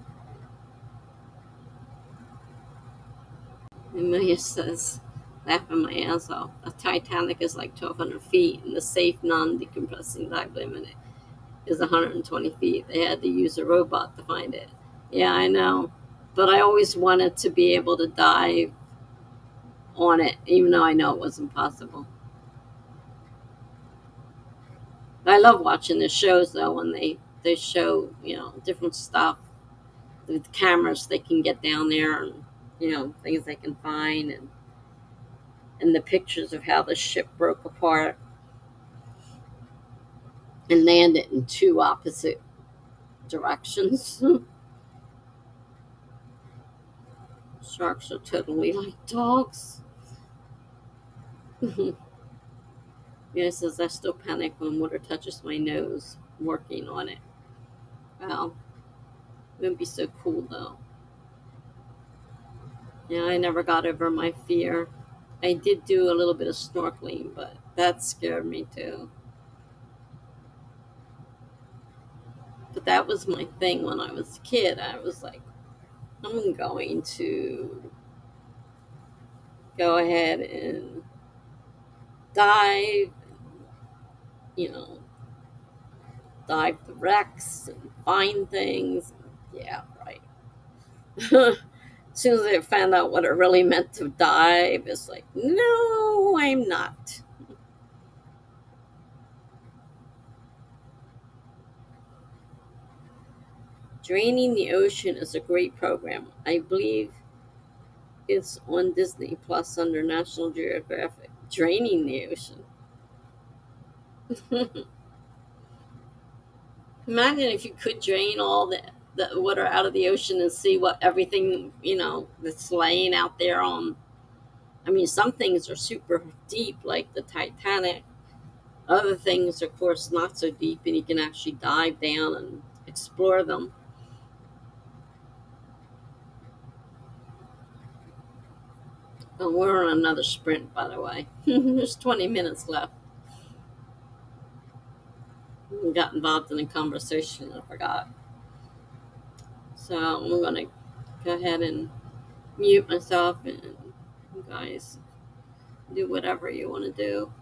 And Maya says, laughing my ass off. A Titanic is like 1,200 feet, and the safe, non-decompressing dive limit is 120 feet. They had to use a robot to find it. Yeah, I know. But I always wanted to be able to dive on it, even though I know it wasn't possible. But I love watching the shows, though, when they show, different stuff. With cameras, they can get down there and, things they can find, and the pictures of how the ship broke apart and landed in two opposite directions. Sharks are totally like dogs. Yeah, it says I still panic when water touches my nose. Working on it. Wow, it would be so cool though. Yeah, I never got over my fear. I did do a little bit of snorkeling, but that scared me too. But that was my thing when I was a kid. I was like, I'm going to go ahead and dive, you know, dive the wrecks and find things. Yeah, right. As soon as I found out what it really meant to dive, it's like, no, I'm not. Draining the Ocean is a great program. I believe it's on Disney Plus under National Geographic. Draining the Ocean. Imagine if you could drain all the water out of the ocean and see what everything, that's laying out there on. I mean, some things are super deep, like the Titanic. Other things, of course, not so deep, and you can actually dive down and explore them. And we're on another sprint, by the way. There's 20 minutes left. We got involved in a conversation, I forgot. So I'm going to go ahead and mute myself, and you guys do whatever you want to do.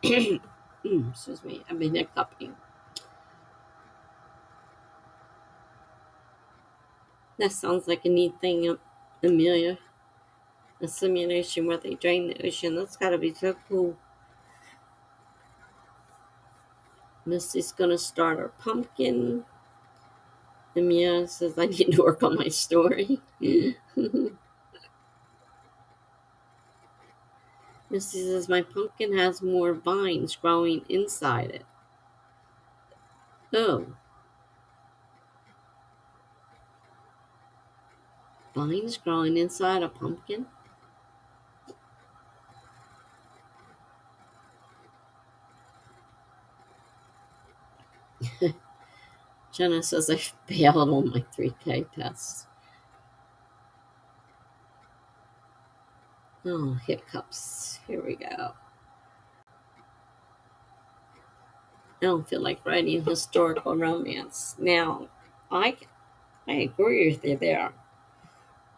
Excuse me, I've been hiccuping. That sounds like a neat thing, Amelia. A simulation where they drain the ocean. That's gotta be so cool. Misty's gonna start her pumpkin. Amelia says I need to work on my story. Misty says my pumpkin has more vines growing inside it. Oh, vines growing inside a pumpkin? Jenna says I failed on my 3K test. Oh, hiccups. Here we go. I don't feel like writing historical romance. Now, I agree with you there.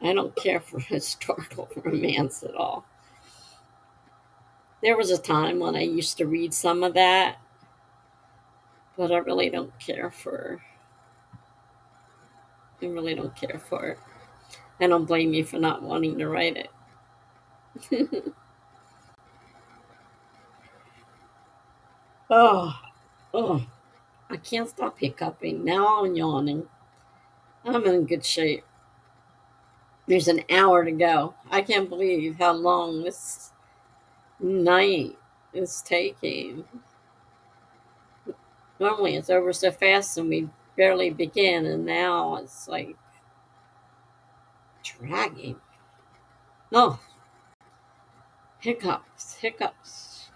I don't care for historical romance at all. There was a time when I used to read some of that, but I really don't care for it. I don't blame you for not wanting to write it. Oh, oh, I can't stop hiccuping. Now I'm yawning. I'm in good shape. There's an hour to go. I can't believe how long this night is taking. Normally it's over so fast and we barely begin, and now it's like dragging. Oh, hiccups, hiccups.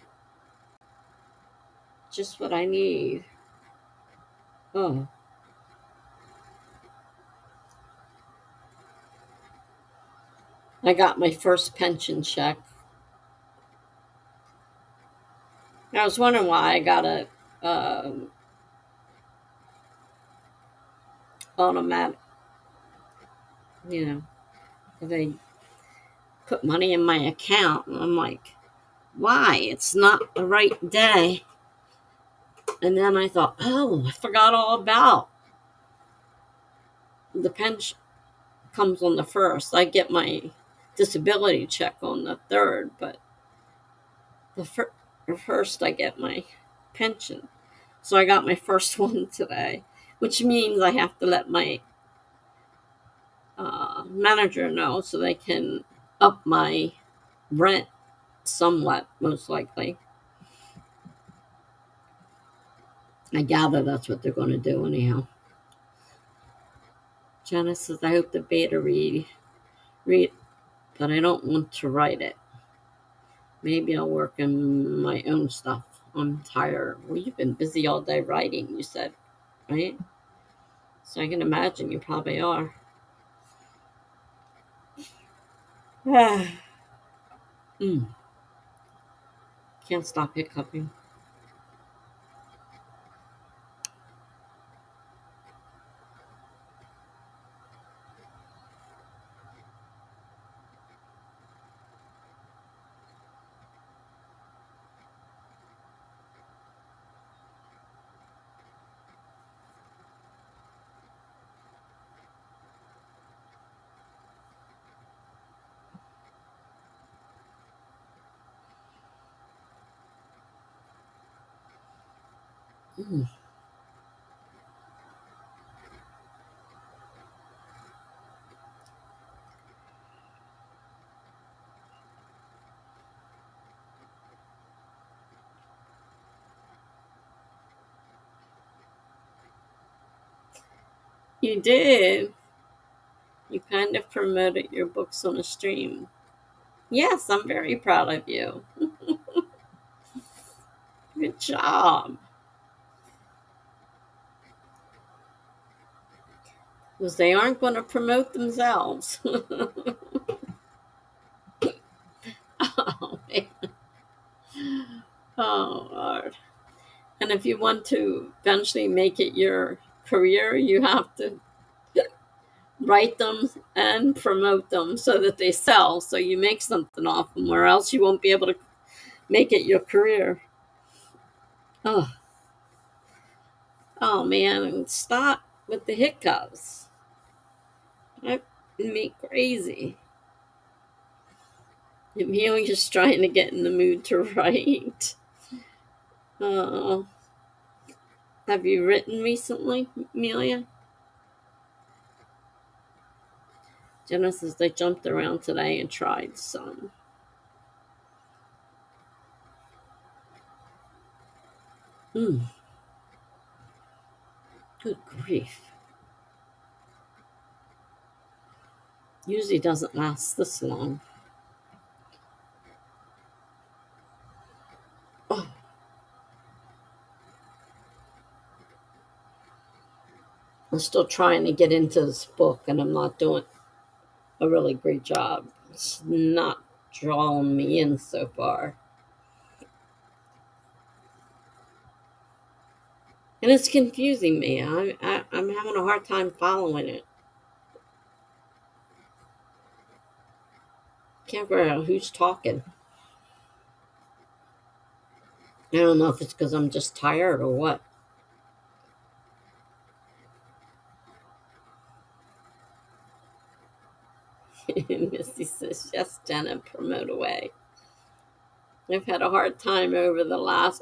Just what I need. Oh, I got my first pension check. I was wondering why I got a automatic, you know, they put money in my account. And I'm like, why? It's not the right day. And then I thought, oh, I forgot all about the pension comes on the 1st. I get my disability check on the 3rd, but the 1st I get my pension. So I got my first one today, which means I have to let my manager know so they can up my rent somewhat, most likely. I gather that's what they're going to do anyhow. Jenna says, I hope the beta read, but I don't want to write it. Maybe I'll work on my own stuff. I'm tired. Well, you've been busy all day writing, you said, right? So I can imagine you probably are. Can't stop hiccuping. Mm. You did. You kind of promoted your books on a stream. Yes, I'm very proud of you. Good job. Because they aren't going to promote themselves. Oh, man. Oh, Lord. And if you want to eventually make it your career, you have to write them and promote them so that they sell, so you make something off them, or else you won't be able to make it your career. Oh, oh man, stop with the hiccups. That made me crazy. Amelia's trying to get in the mood to write. Oh, have you written recently, Amelia? Jenna says they jumped around today and tried some. Hmm. Good grief. Usually doesn't last this long. Oh, I'm still trying to get into this book, and I'm not doing a really great job. It's not drawing me in so far. And it's confusing me. I'm having a hard time following it. Can't figure out who's talking. I don't know if it's because I'm just tired or what. Misty says, yes, Jenna, promote away. I've had a hard time over the last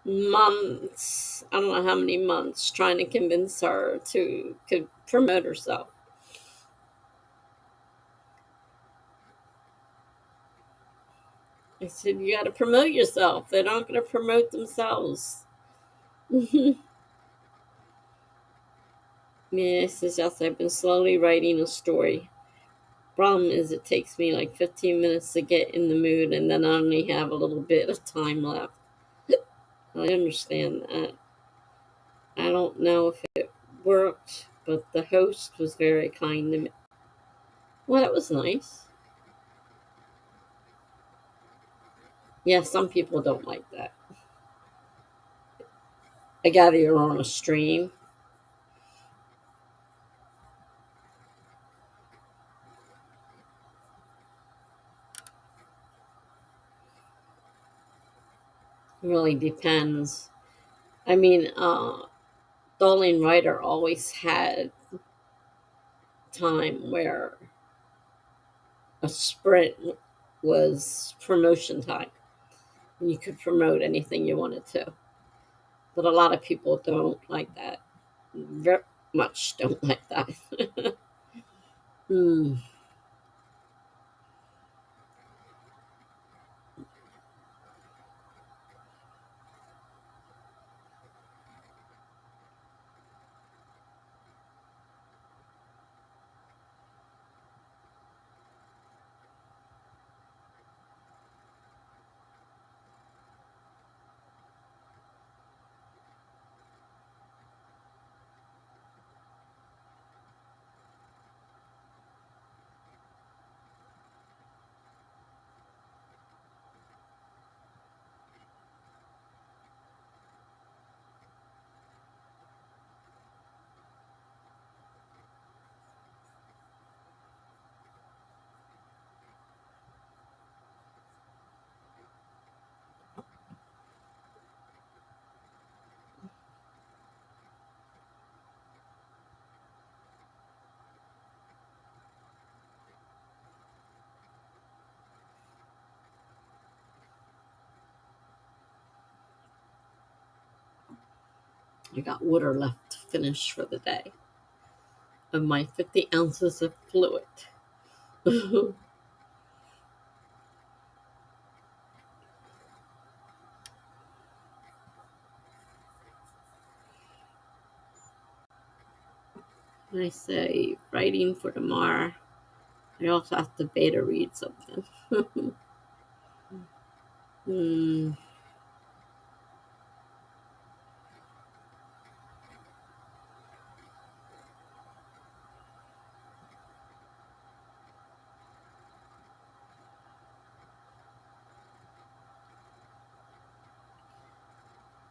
months. I don't know how many months trying to convince her to could promote herself. I said, you got to promote yourself. They're not going to promote themselves. Yeah, says, yes, I've been slowly writing a story. Problem is, it takes me like 15 minutes to get in the mood, and then I only have a little bit of time left. I understand that. I don't know if it worked, but the host was very kind to me. Well, that was nice. Yeah, some people don't like that. I gather you're on a stream. It really depends. I mean, Darlene Ryder always had time where a sprint was promotion time. You could promote anything you wanted to. But a lot of people don't like that. Very much don't like that. Hmm. I got water left to finish for the day of my 50 ounces of fluid. I say writing for tomorrow. I also have to beta read something. Hmm.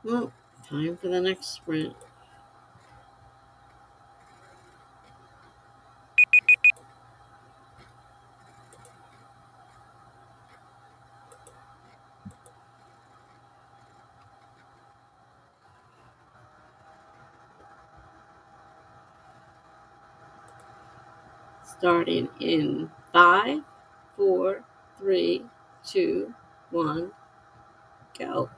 Well, time for the next sprint. Starting in 5, 4, 3, 2, 1, go.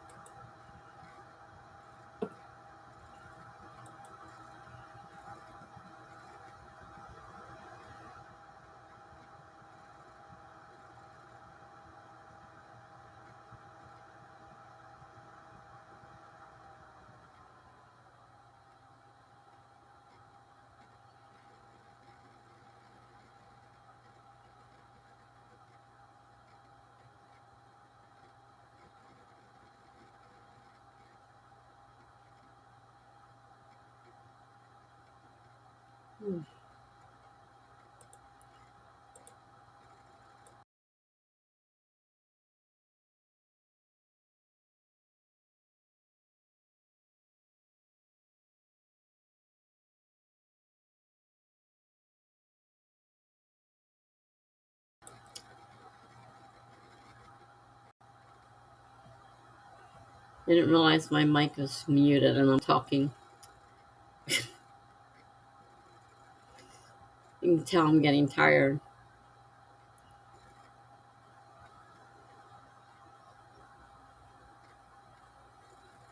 I didn't realize my mic was muted and I'm talking. You can tell I'm getting tired.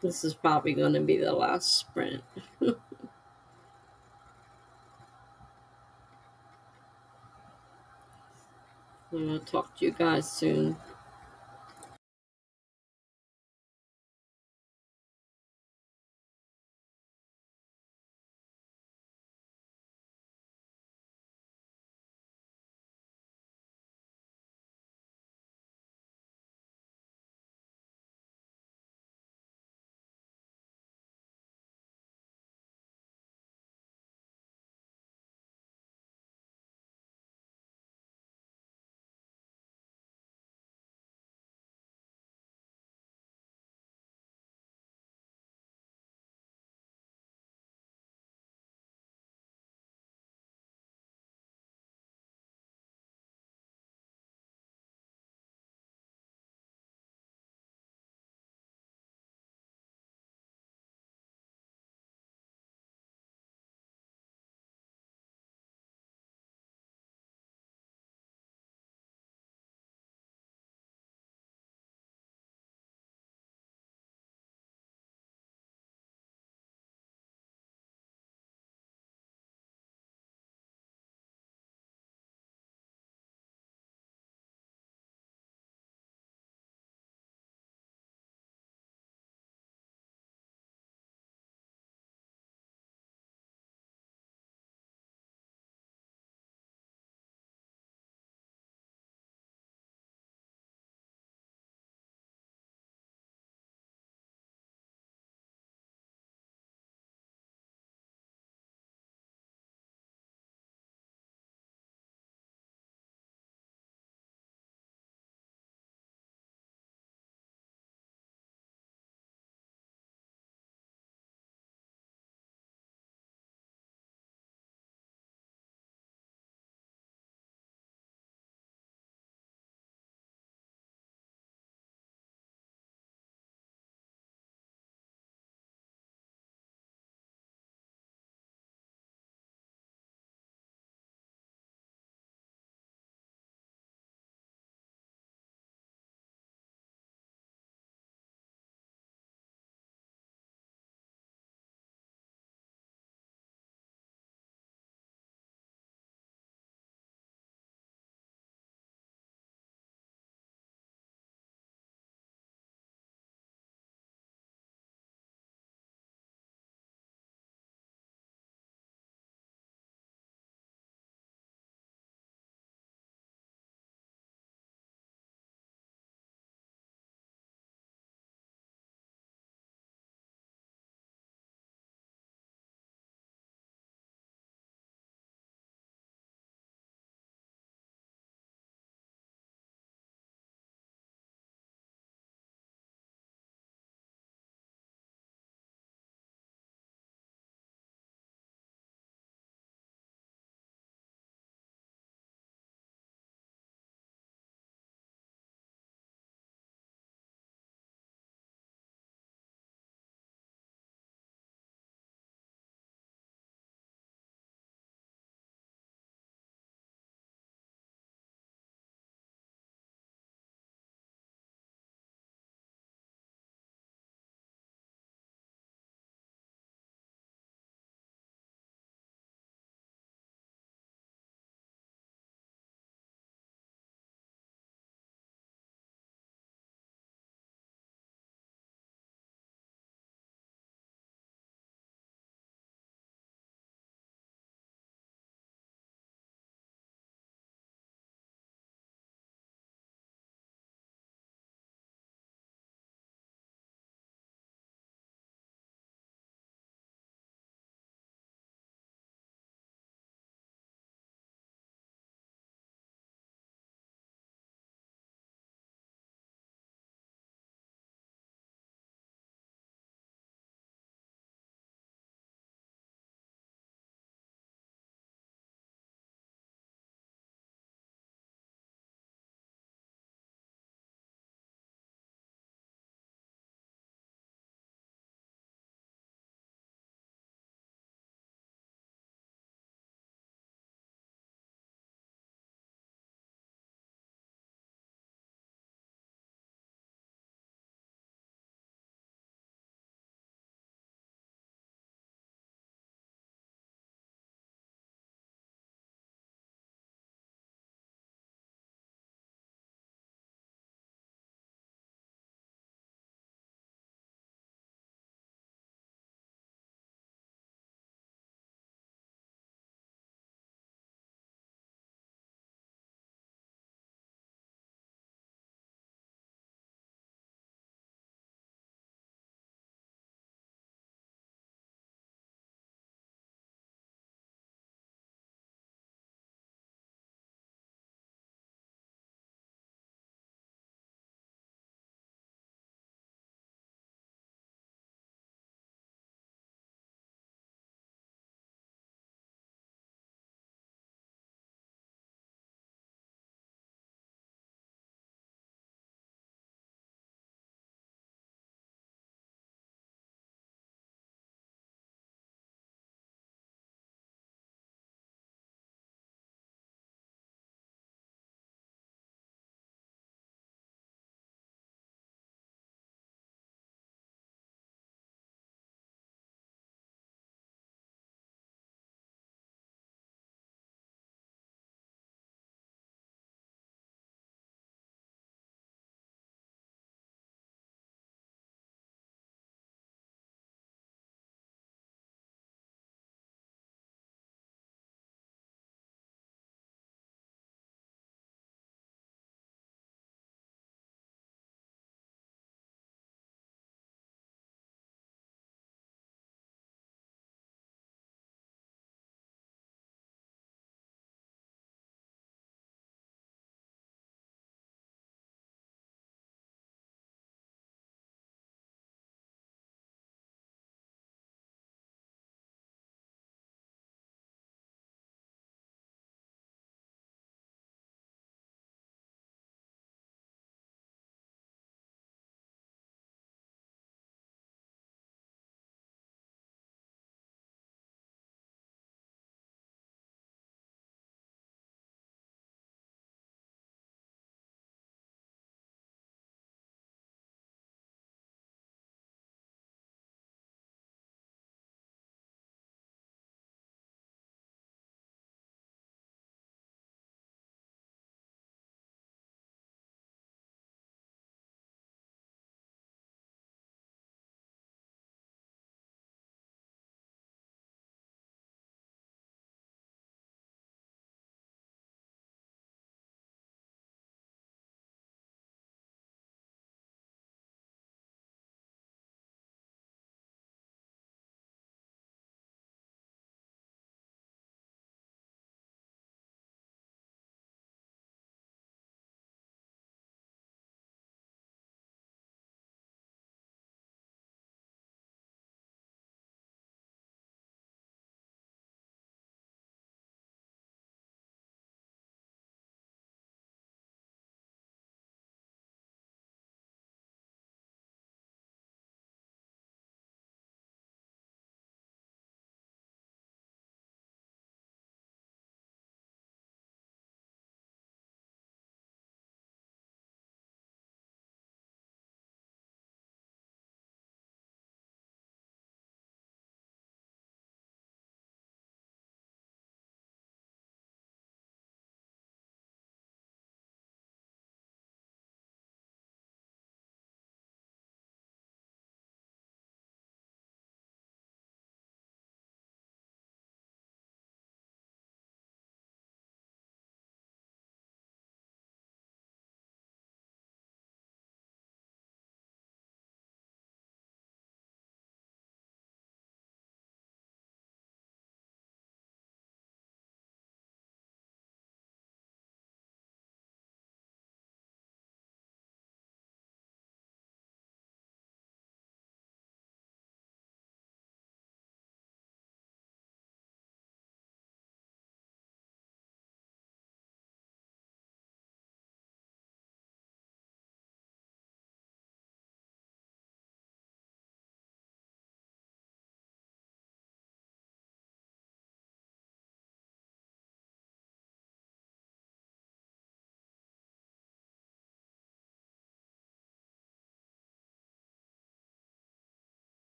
This is probably going to be the last sprint. I'm going to talk to you guys soon.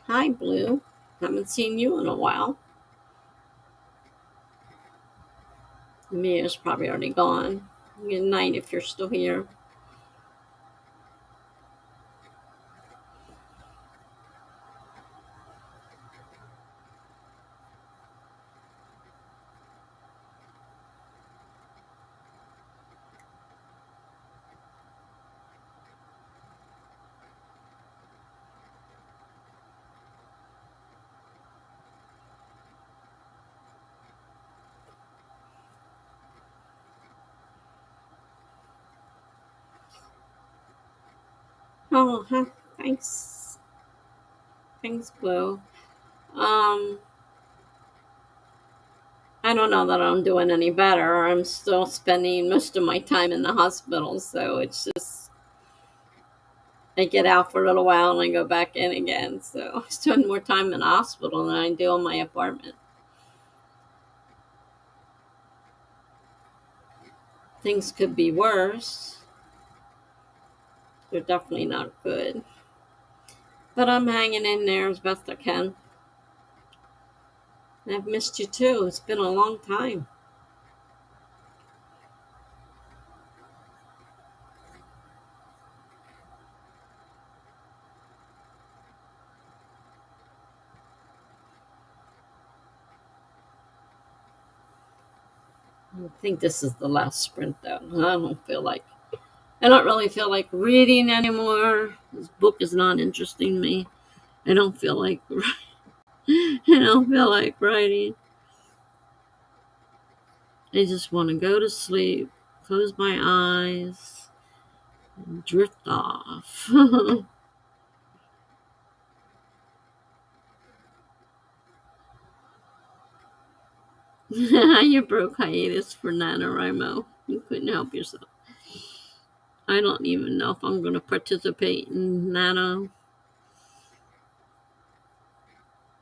Hi, Blue. Haven't seen you in a while. Mia's probably already gone. Good night if you're still here. Oh, huh. Thanks. Thanks, Blue. Um, I don't know that I'm doing any better. I'm still spending most of my time in the hospital, so it's just I get out for a little while and I go back in again. So I spend more time in the hospital than I do in my apartment. Things could be worse. They're definitely not good. But I'm hanging in there as best I can. I've missed you too. It's been a long time. I think this is the last sprint though. I don't really feel like reading anymore. This book is not interesting me. I don't feel like I don't feel like writing. I just want to go to sleep, close my eyes, and drift off. You broke hiatus for NaNoWRIMO. You couldn't help yourself. I don't even know if I'm going to participate in Nano.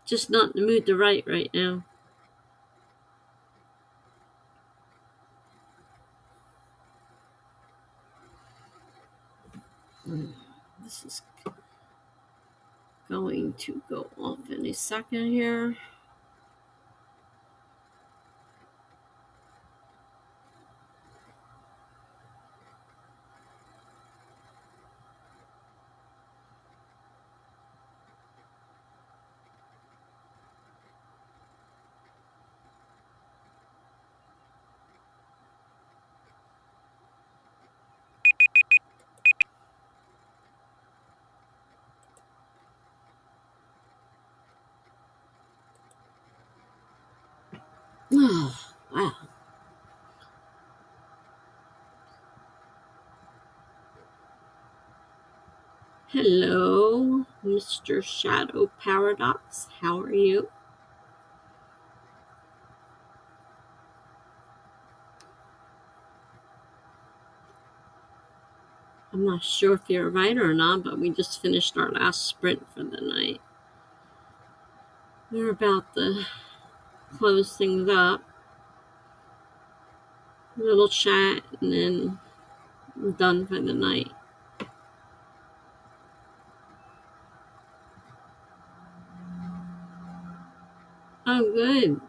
Just not in the mood to write right now. This is going to go off in a second here. Oh, wow. Hello, Mr. Shadow Paradox. How are you? I'm not sure if you're a writer or not, but we just finished our last sprint for the night. We're about to close things up. A little chat, and then we're done for the night. Oh, good.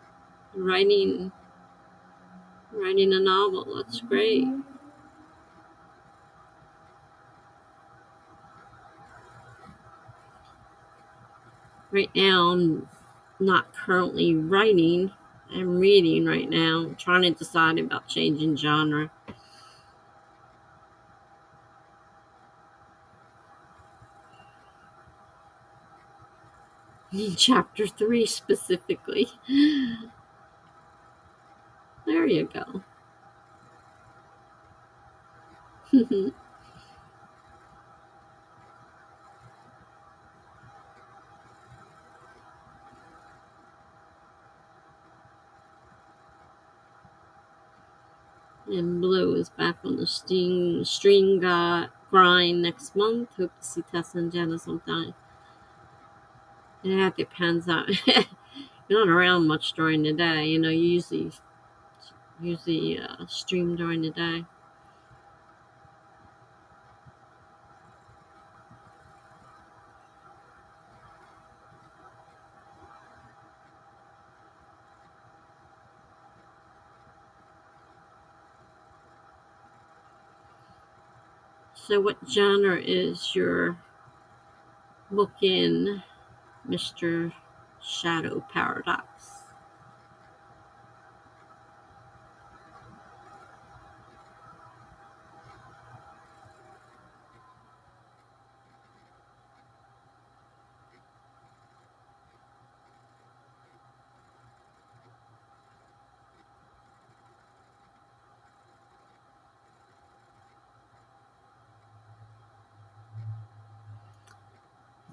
Writing a novel. That's great. Right now, I'm not currently writing. I'm reading right now. I'm trying to decide about changing genre. Chapter 3 specifically. There you go. And Blue is back on the string grind next month. Hope to see Tessa and Jenna sometime. Yeah, it depends on. You're not around much during the day. You usually stream during the day. So what genre is your book in, Mr. Shadow Paradox?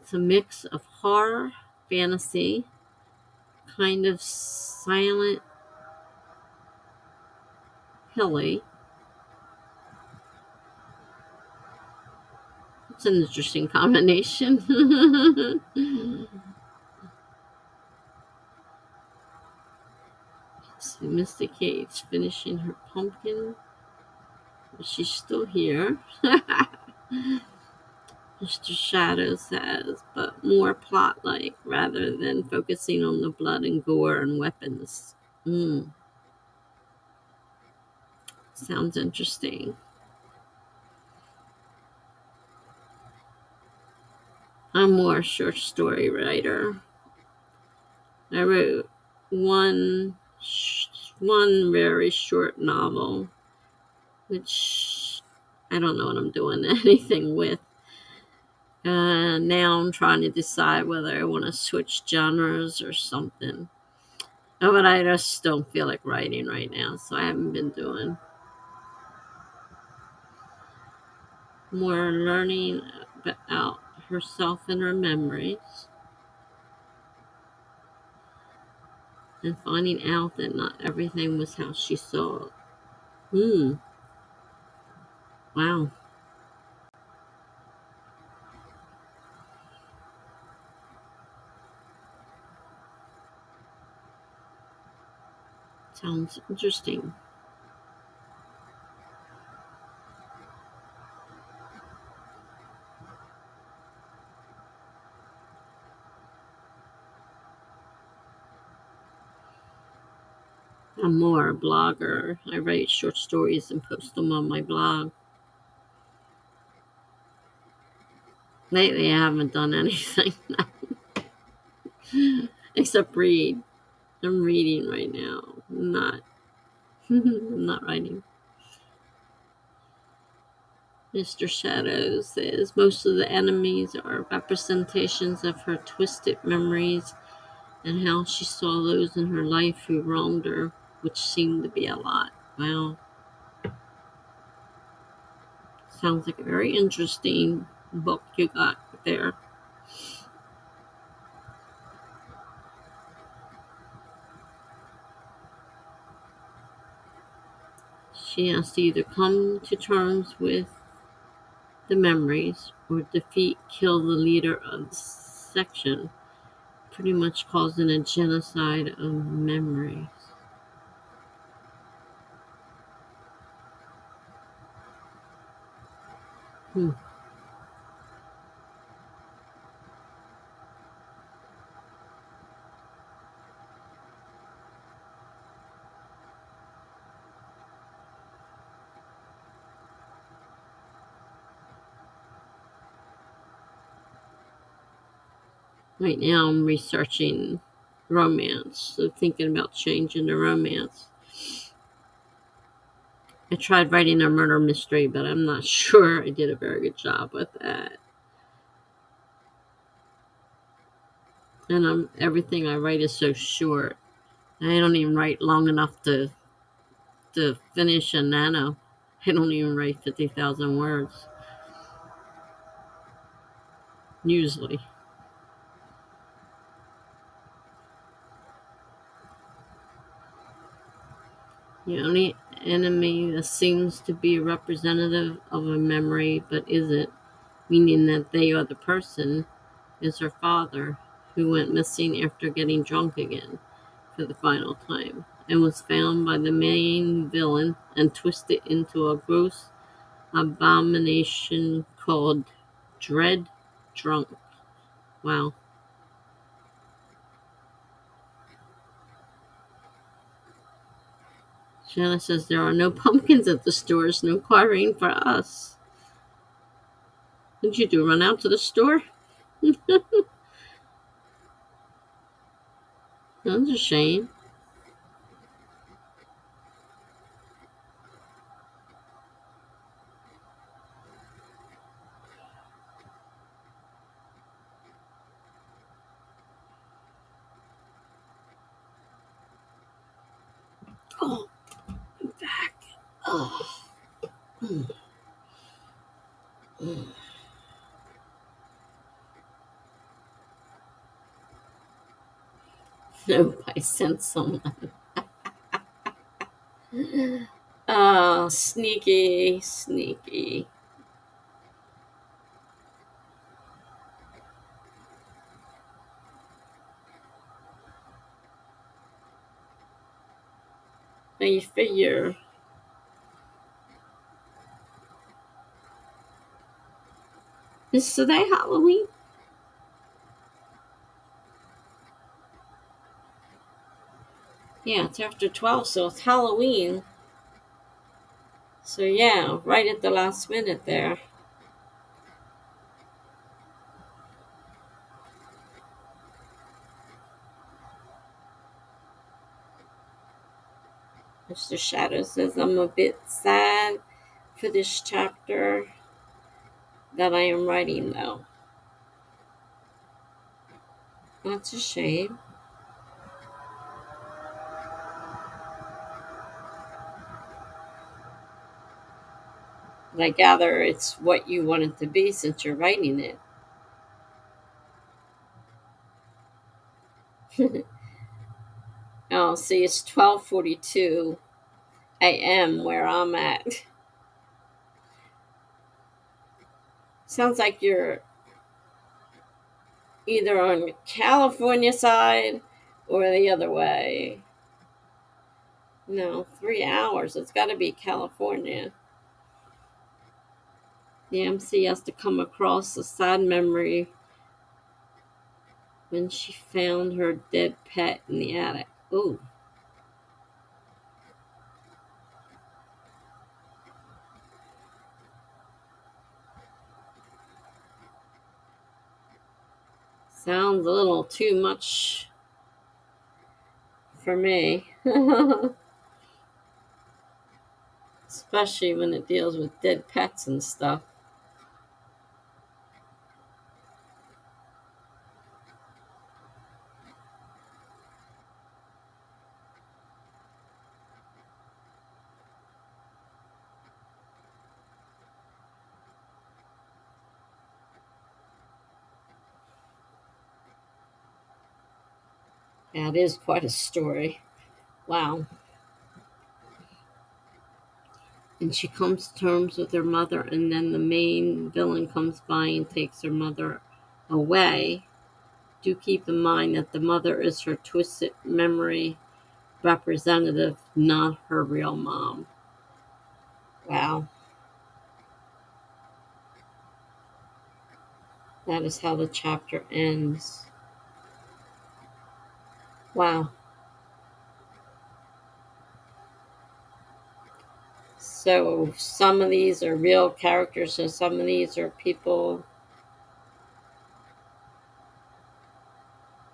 It's a mix of horror, fantasy, kind of silent, hilly. It's an interesting combination. See, Misty Kate's finishing her pumpkin. She's still here. Mr. Shadow says, but more plot-like rather than focusing on the blood and gore and weapons. Sounds interesting. I'm more a short story writer. I wrote one very short novel, which I don't know what I'm doing anything with. Now I'm trying to decide whether I want to switch genres or something. Oh, but I just don't feel like writing right now, so I haven't been doing. More learning about herself and her memories, and finding out that not everything was how she saw it. Wow. Sounds interesting. I'm more a blogger. I write short stories and post them on my blog. Lately, I haven't done anything except read. I'm reading right now. I'm not writing. Mr. Shadow says most of the enemies are representations of her twisted memories and how she saw those in her life who wronged her, which seemed to be a lot. Wow. Sounds like a very interesting book you got there. She has to either come to terms with the memories or kill the leader of the section, pretty much causing a genocide of memories. Right now I'm researching romance, so thinking about changing the romance. I tried writing a murder mystery, but I'm not sure I did a very good job with that. And everything I write is so short. I don't even write long enough to finish a nano. I don't even write 50,000 words. Usually. The only enemy that seems to be representative of a memory but isn't, meaning that they are the person, is her father, who went missing after getting drunk again for the final time and was found by the main villain and twisted into a gross abomination called Dread Drunk. Wow. Shanna says there are no pumpkins at the stores, no carving for us. What'd you do? Run out to the store? That's a shame. Oh, I'm back. Oh. Mm. Mm. Nope, I sent someone. Oh, sneaky, sneaky. Now you figure. Is today Halloween? Yeah, it's after 12, so it's Halloween. So yeah, right at the last minute there. Mr. Shadow says, I'm a bit sad for this chapter that I am writing, though. That's a shame. But I gather it's what you want it to be since you're writing it. Oh, see, it's 12:42 a.m. where I'm at. Sounds like you're either on the California side or the other way. No, 3 hours. It's got to be California. The MC has to come across a sad memory when she found her dead pet in the attic. Ooh. Sounds a little too much for me. Especially when it deals with dead pets and stuff. Yeah, it is quite a story. Wow. And she comes to terms with her mother, and then the main villain comes by and takes her mother away. Do keep in mind that the mother is her twisted memory representative, not her real mom. Wow. That is how the chapter ends. Wow. So some of these are real characters, and some of these are people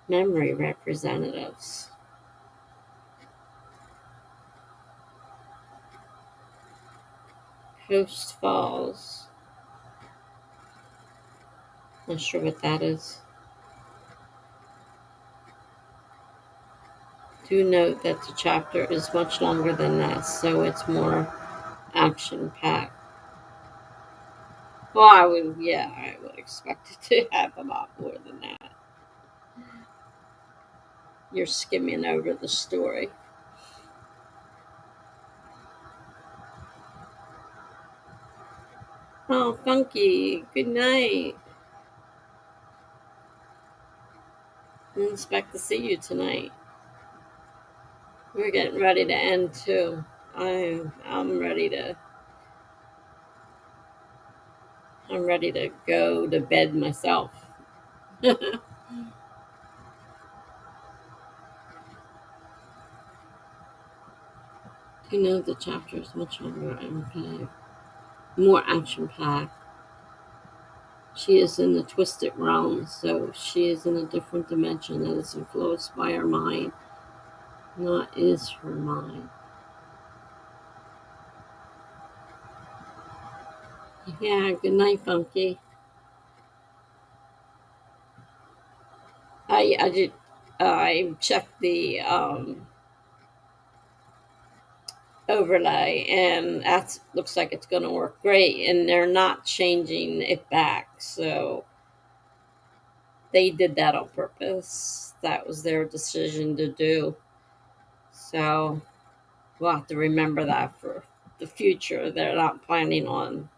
memory representatives. Post Falls. Not sure what that is. Do note that the chapter is much longer than that, so it's more action packed. Well, I would expect it to have a lot more than that. You're skimming over the story. Oh, Funky, good night. I expect to see you tonight. We're getting ready to end too. I'm ready to go to bed myself. You know the chapter is much longer and more action packed. She is in the twisted realm, so she is in a different dimension that is influenced by her mind, not is her mind. Yeah, good night, Funky. I did I checked the overlay, and that looks like it's going to work great, and they're not changing it back, so they did that on purpose. That was their decision to do. So we'll have to remember that for the future. They're not planning on,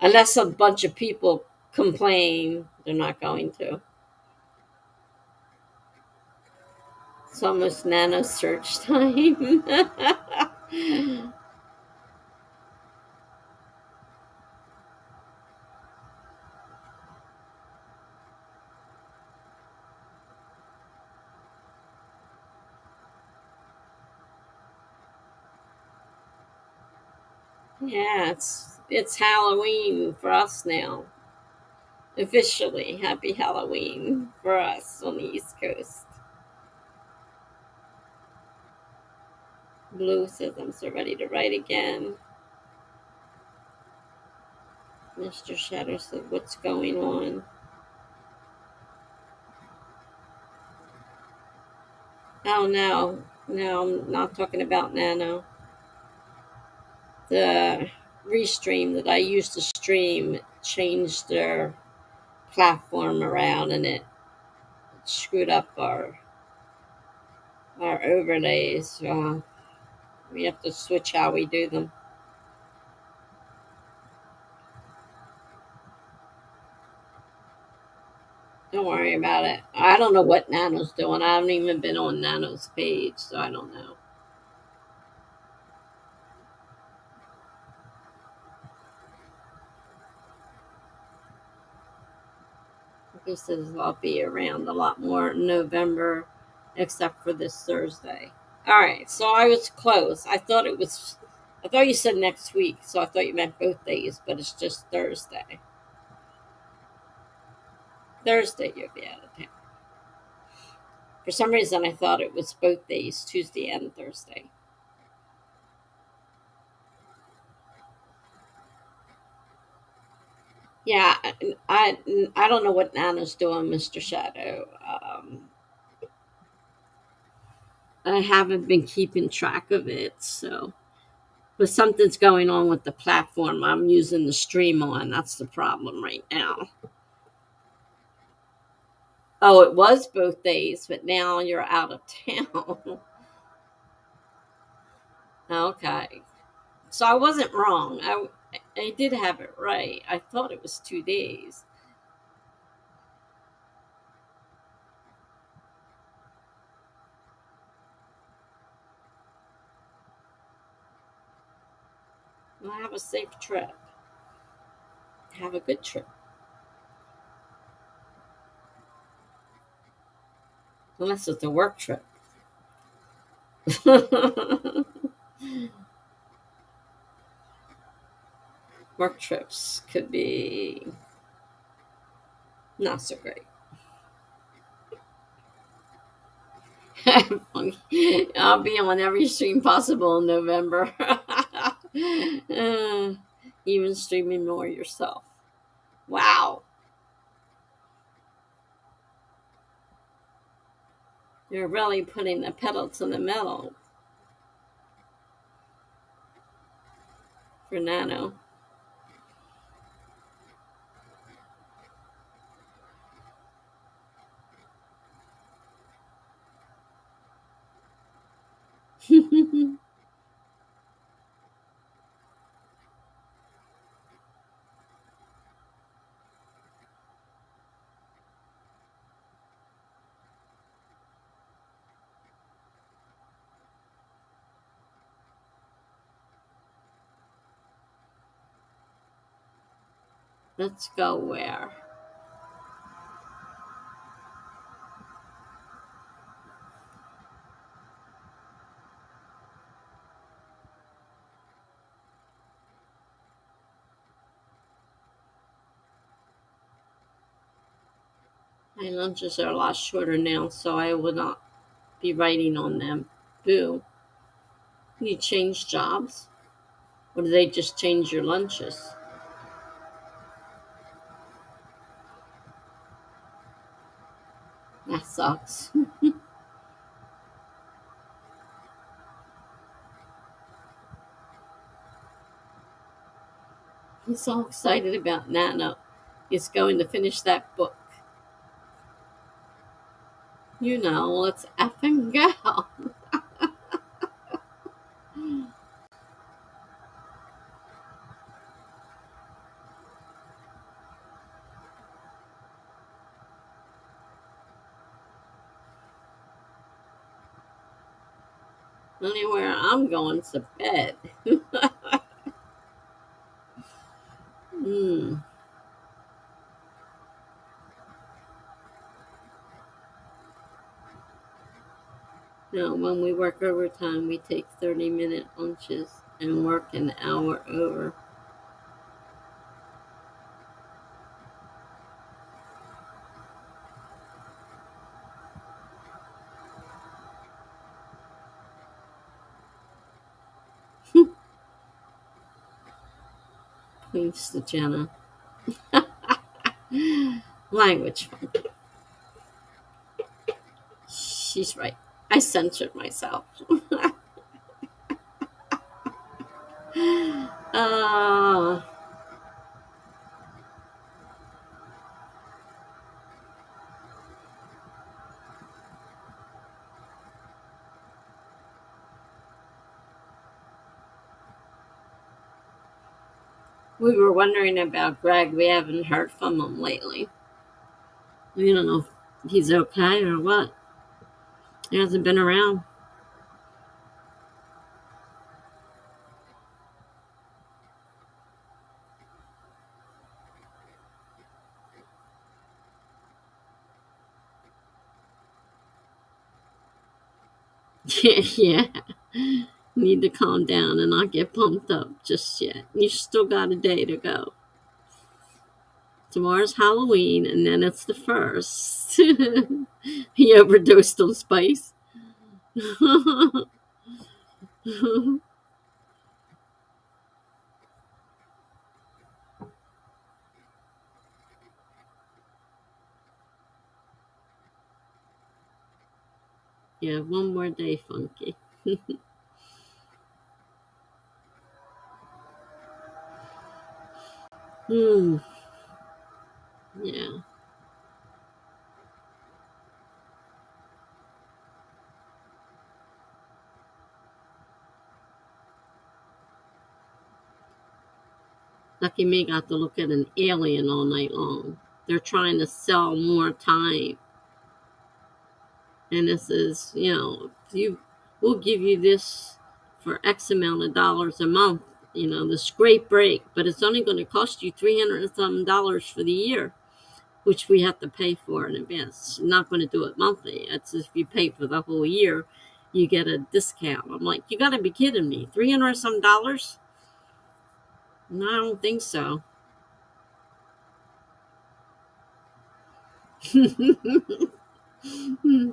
unless a bunch of people complain, they're not going to. It's almost nano search time. Yeah, it's Halloween for us now. Officially, happy Halloween for us on the East Coast. Blue says I'm so ready to write again. Mr. Shadow said, what's going on? Oh no, no, I'm not talking about Nano. The restream that I used to stream changed their platform around, and it screwed up our overlays. We have to switch how we do them. Don't worry about it. I don't know what Nano's doing. I haven't even been on Nano's page, so I don't know. He says I'll be around a lot more in November, except for this Thursday. All right, so I was close. I thought you said next week, so I thought you meant both days, but it's just Thursday. Thursday you'll be out of town. For some reason, I thought it was both days, Tuesday and Thursday. Yeah, I don't know what Nana's doing, Mr. Shadow. I haven't been keeping track of it, so. But something's going on with the platform I'm using the stream on. That's the problem right now. Oh, it was both days, but now you're out of town. Okay. So I wasn't wrong. I did have it right. I thought it was 2 days. Well, have a safe trip. Have a good trip. Unless it's a work trip. Work trips could be not so great. I'll be on every stream possible in November. Even streaming more yourself. Wow. You're really putting the pedal to the metal for Nano. Let's go where? My lunches are a lot shorter now, so I will not be writing on them. Boo. You change jobs? Or do they just change your lunches? That sucks. He's so excited about Nano. He's going to finish that book. You know, let's effing go. Anywhere I'm going to bed. Hmm. No, when we work overtime, we take 30-minute lunches and work an hour over. Thanks to Jenna. Language fun. She's right. I censored myself. uh, we were wondering about Greg. We haven't heard from him lately. We don't know if he's okay or what. He hasn't been around. Yeah. Need to calm down and not get pumped up just yet. You still got a day to go. Tomorrow's Halloween, and then it's the first. He overdosed on spice. Yeah, one more day, Funky. Hmm. Yeah. Lucky me got to look at an alien all night long. They're trying to sell more time. And this is, we'll give you this for X amount of dollars a month, this great break, but it's only going to cost you $300 and some dollars for the year, which we have to pay for in advance. Not going to do it monthly. It's if you pay for the whole year, you get a discount. I'm like, you got to be kidding me. $300 some dollars? No, I don't think so.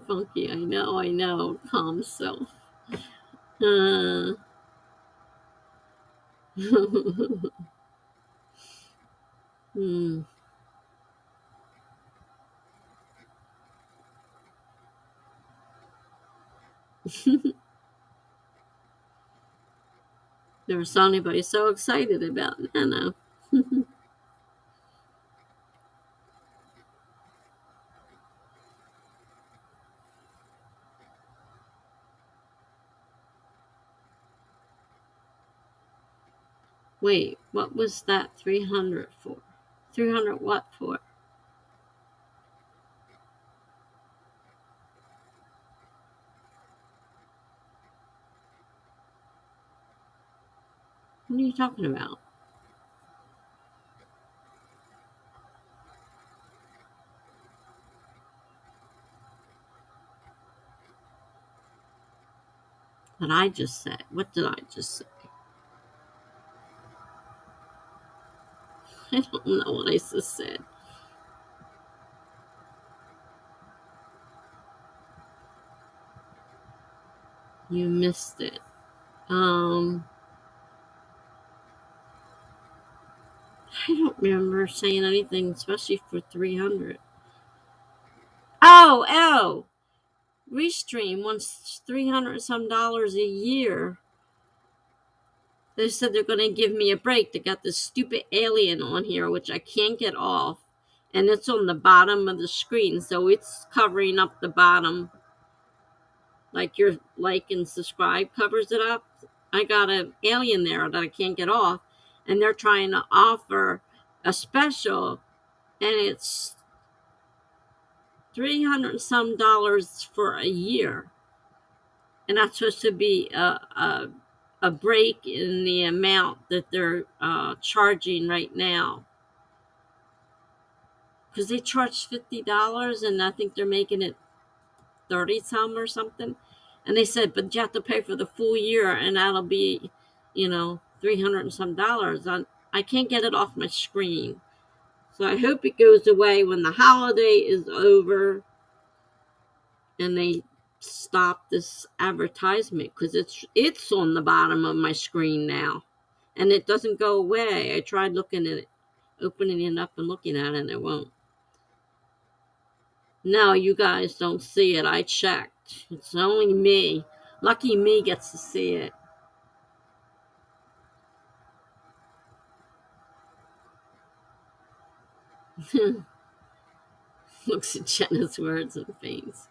Funky, I know. Calm self. Uh, hmm. Never saw anybody so excited about Nano. What Wait, what was that 300 for? 300 what for? What are you talking about? What I just said. What did I just say? I don't know what I just said. You missed it. I don't remember saying anything, especially for 300. Oh, Restream wants $300 some a year. They said they're going to give me a break. They got this stupid alien on here, which I can't get off. And it's on the bottom of the screen, so it's covering up the bottom. Like your like and subscribe covers it up. I got an alien there that I can't get off. And they're trying to offer a special. And it's $300 some for a year. And that's supposed to be a break in the amount that they're charging right now. Because they charge $50, and I think they're making it 30 some or something. And they said, but you have to pay for the full year, and that'll be, $300 and some. I can't get it off my screen. So I hope it goes away when the holiday is over and they stop this advertisement, because it's on the bottom of my screen now, and it doesn't go away. I tried looking at it, opening it up and looking at it, and it won't. No, you guys don't see it. I checked. It's only me. Lucky me gets to see it. Looks at Jenna's words and faints.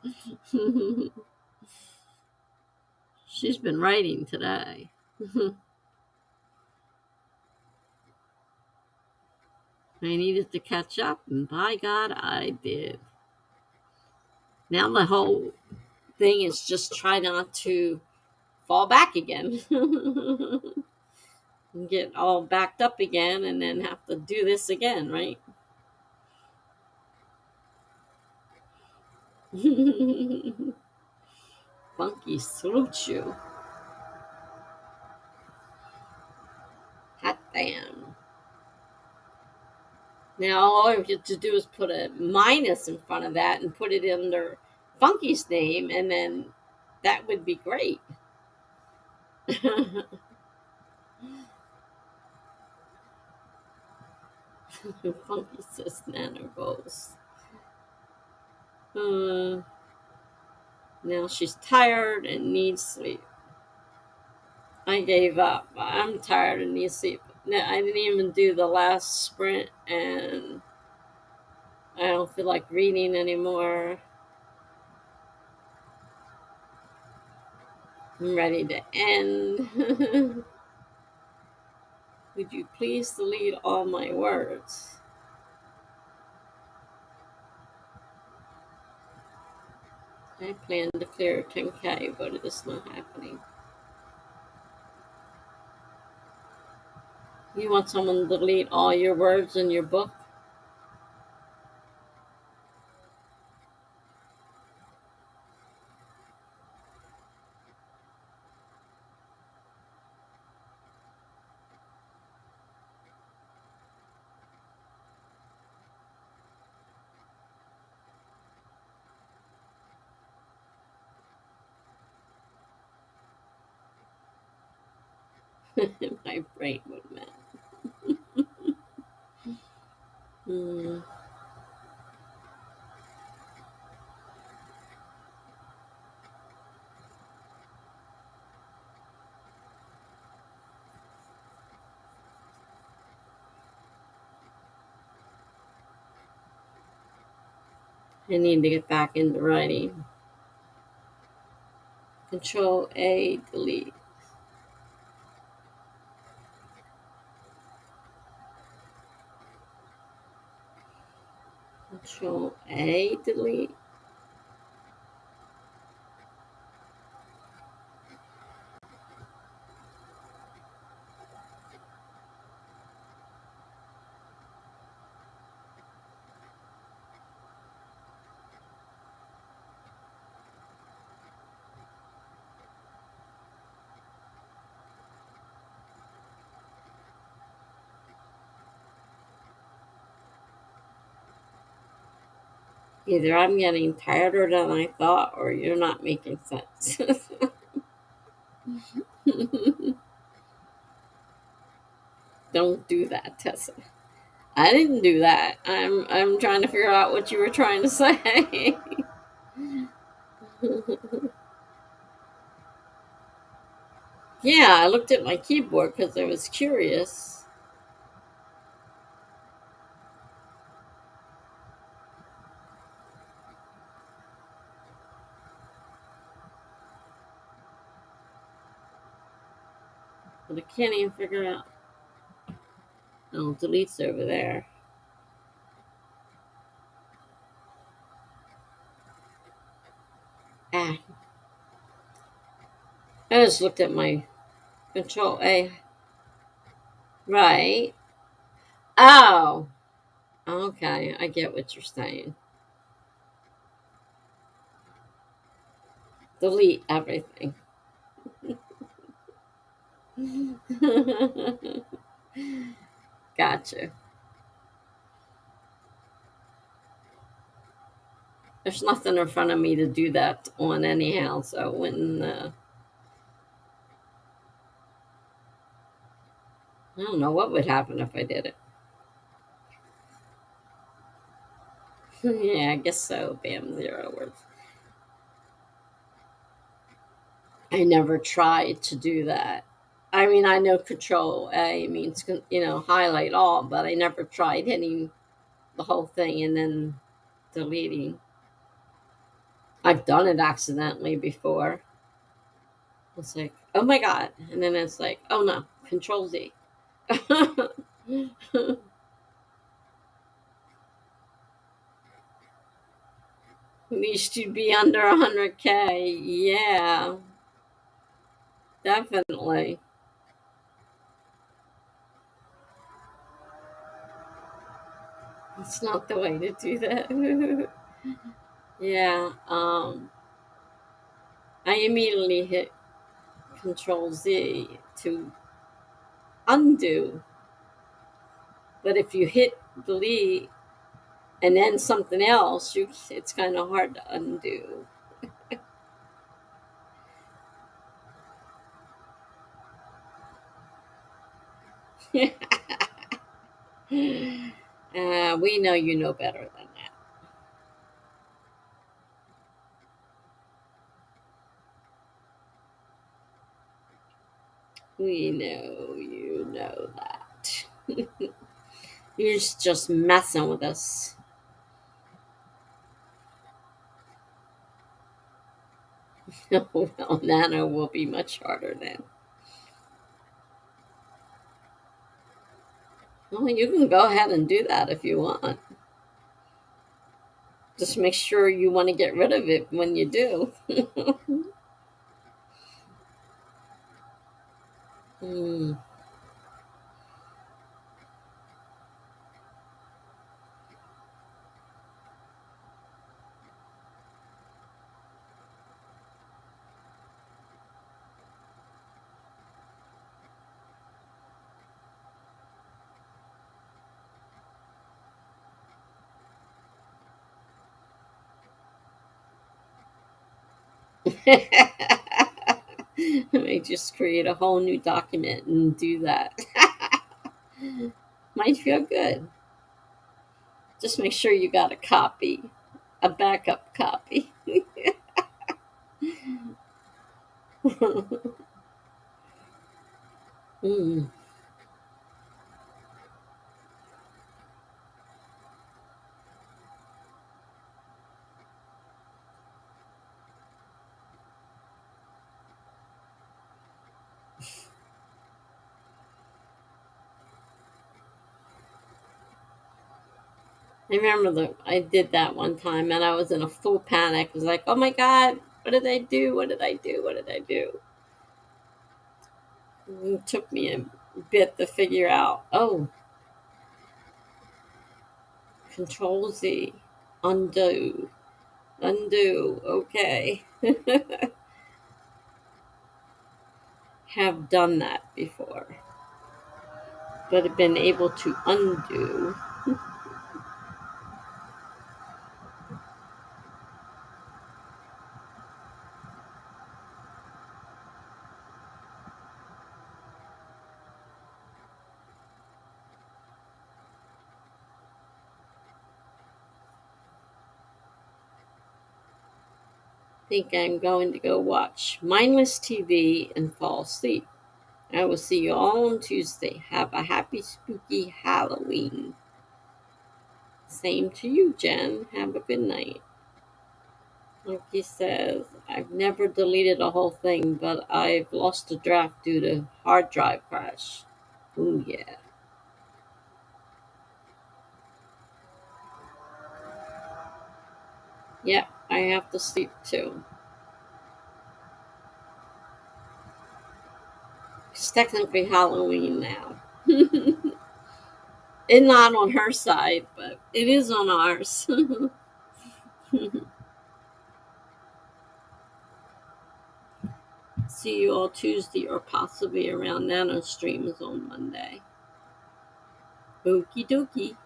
She's been writing today. I needed to catch up, and by God, I did. Now the whole thing is just try not to fall back again. Get all backed up again and then have to do this again, right? Funky salute you. Hot damn. Now all I have to do is put a minus in front of that and put it under Funky's name, and then that would be great. Funky says nano goals. Now she's tired and needs sleep. I gave up. I'm tired and need sleep. No, I didn't even do the last sprint, and I don't feel like reading anymore. I'm ready to end. Would you please delete all my words? I plan to clear 10K, but it is not happening. You want someone to delete all your words in your book? My brain would melt. I need to get back into writing. Control A, delete. Control A, delete. Either I'm getting tireder than I thought, or you're not making sense. Don't do that, Tessa. I didn't do that. I'm trying to figure out what you were trying to say. Yeah, I looked at my keyboard because I was curious. But I can't even figure out. Oh, delete's over there. Ah, I just looked at my control A. Right. Oh, okay. I get what you're saying. Delete everything. Gotcha. There's nothing in front of me to do that on anyhow, so when I don't know what would happen if I did it. Yeah, I guess so. Bam, 0 words. I never tried to do that. I mean, I know Control A means highlight all, but I never tried hitting the whole thing and then deleting. I've done it accidentally before. It's like, oh my god, and then it's like, oh no, Control Z. At least you'd be under 100K. Yeah, definitely. It's not the way to do that. Yeah, I immediately hit Control Z to undo. But if you hit delete and then something else, it's kind of hard to undo. We know you know better than that. We know you know that. You're just messing with us. Well, Nano will be much harder then. Well, you can go ahead and do that if you want. Just make sure you want to get rid of it when you do. Hmm. I may just create a whole new document and do that. Might feel good. Just make sure you got a copy, a backup copy. Mm. I remember I did that one time and I was in a full panic. I was like, oh my God, what did I do? What did I do? What did I do? And it took me a bit to figure out, oh, Control Z, undo, undo, okay. Have done that before, but have been able to undo. Think I'm going to go watch mindless TV and fall asleep. I will see you all on Tuesday. Have a happy, spooky Halloween. Same to you, Jen. Have a good night. Monkey says, I've never deleted a whole thing, but I've lost a draft due to hard drive crash. Ooh, yeah. Yep, I have to sleep too. It's technically Halloween now. It's not on her side, but it is on ours. See you all Tuesday or possibly around Nano Streams on Monday. Okie dokie.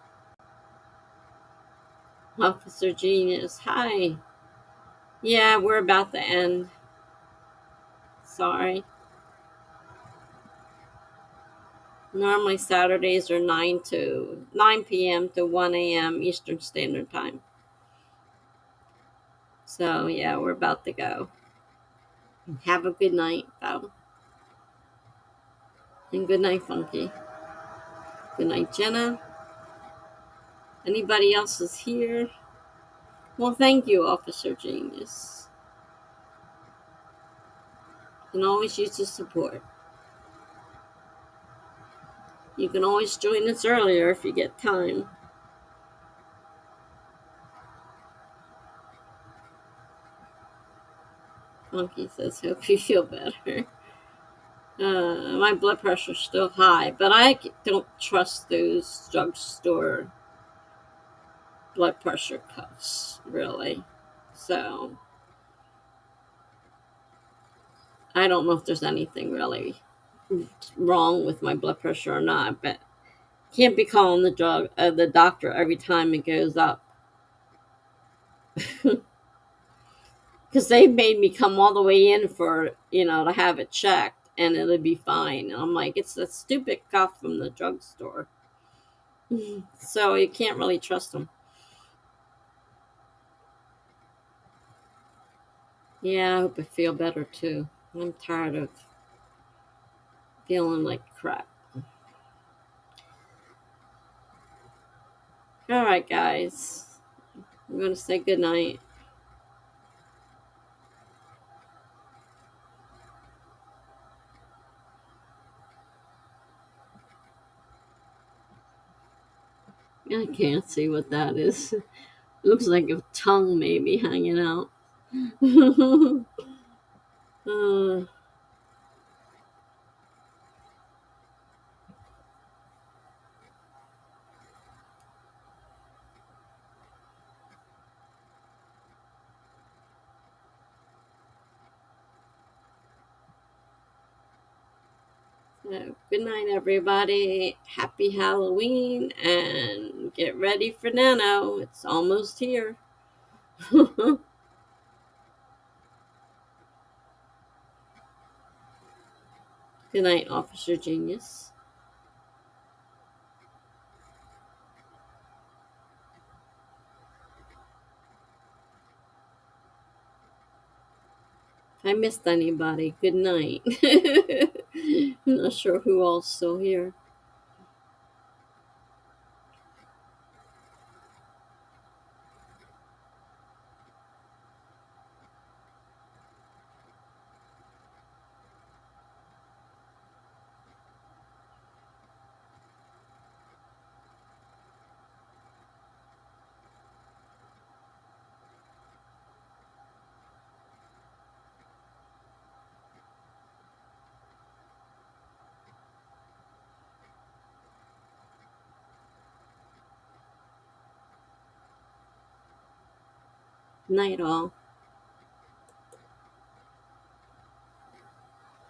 Officer Genius, hi. Yeah, we're about to end. Sorry. Normally Saturdays are 9 p.m. to 1 a.m. Eastern Standard Time. So yeah, we're about to go. Have a good night, though. And good night, Funky. Good night, Jenna. Anybody else is here? Well, thank you, Officer Genius. You can always use the support. You can always join us earlier if you get time. Funky says, hope you feel better. My blood pressure's still high, but I don't trust those drugstore blood pressure cuffs, really. So I don't know if there's anything really wrong with my blood pressure or not, but can't be calling the doctor every time it goes up. Because they made me come all the way in for, to have it checked and it'll be fine. And I'm like, it's that stupid cuff from the drugstore. So you can't really trust them. Yeah, I hope I feel better too. I'm tired of feeling like crap. All right, guys. I'm going to say goodnight. I can't see what that is. Looks like a tongue maybe hanging out. uh, so good night, everybody. Happy Halloween and get ready for Nano. It's almost here. Good night, Officer Genius. If I missed anybody, good night. I'm not sure who all's still here. Night all.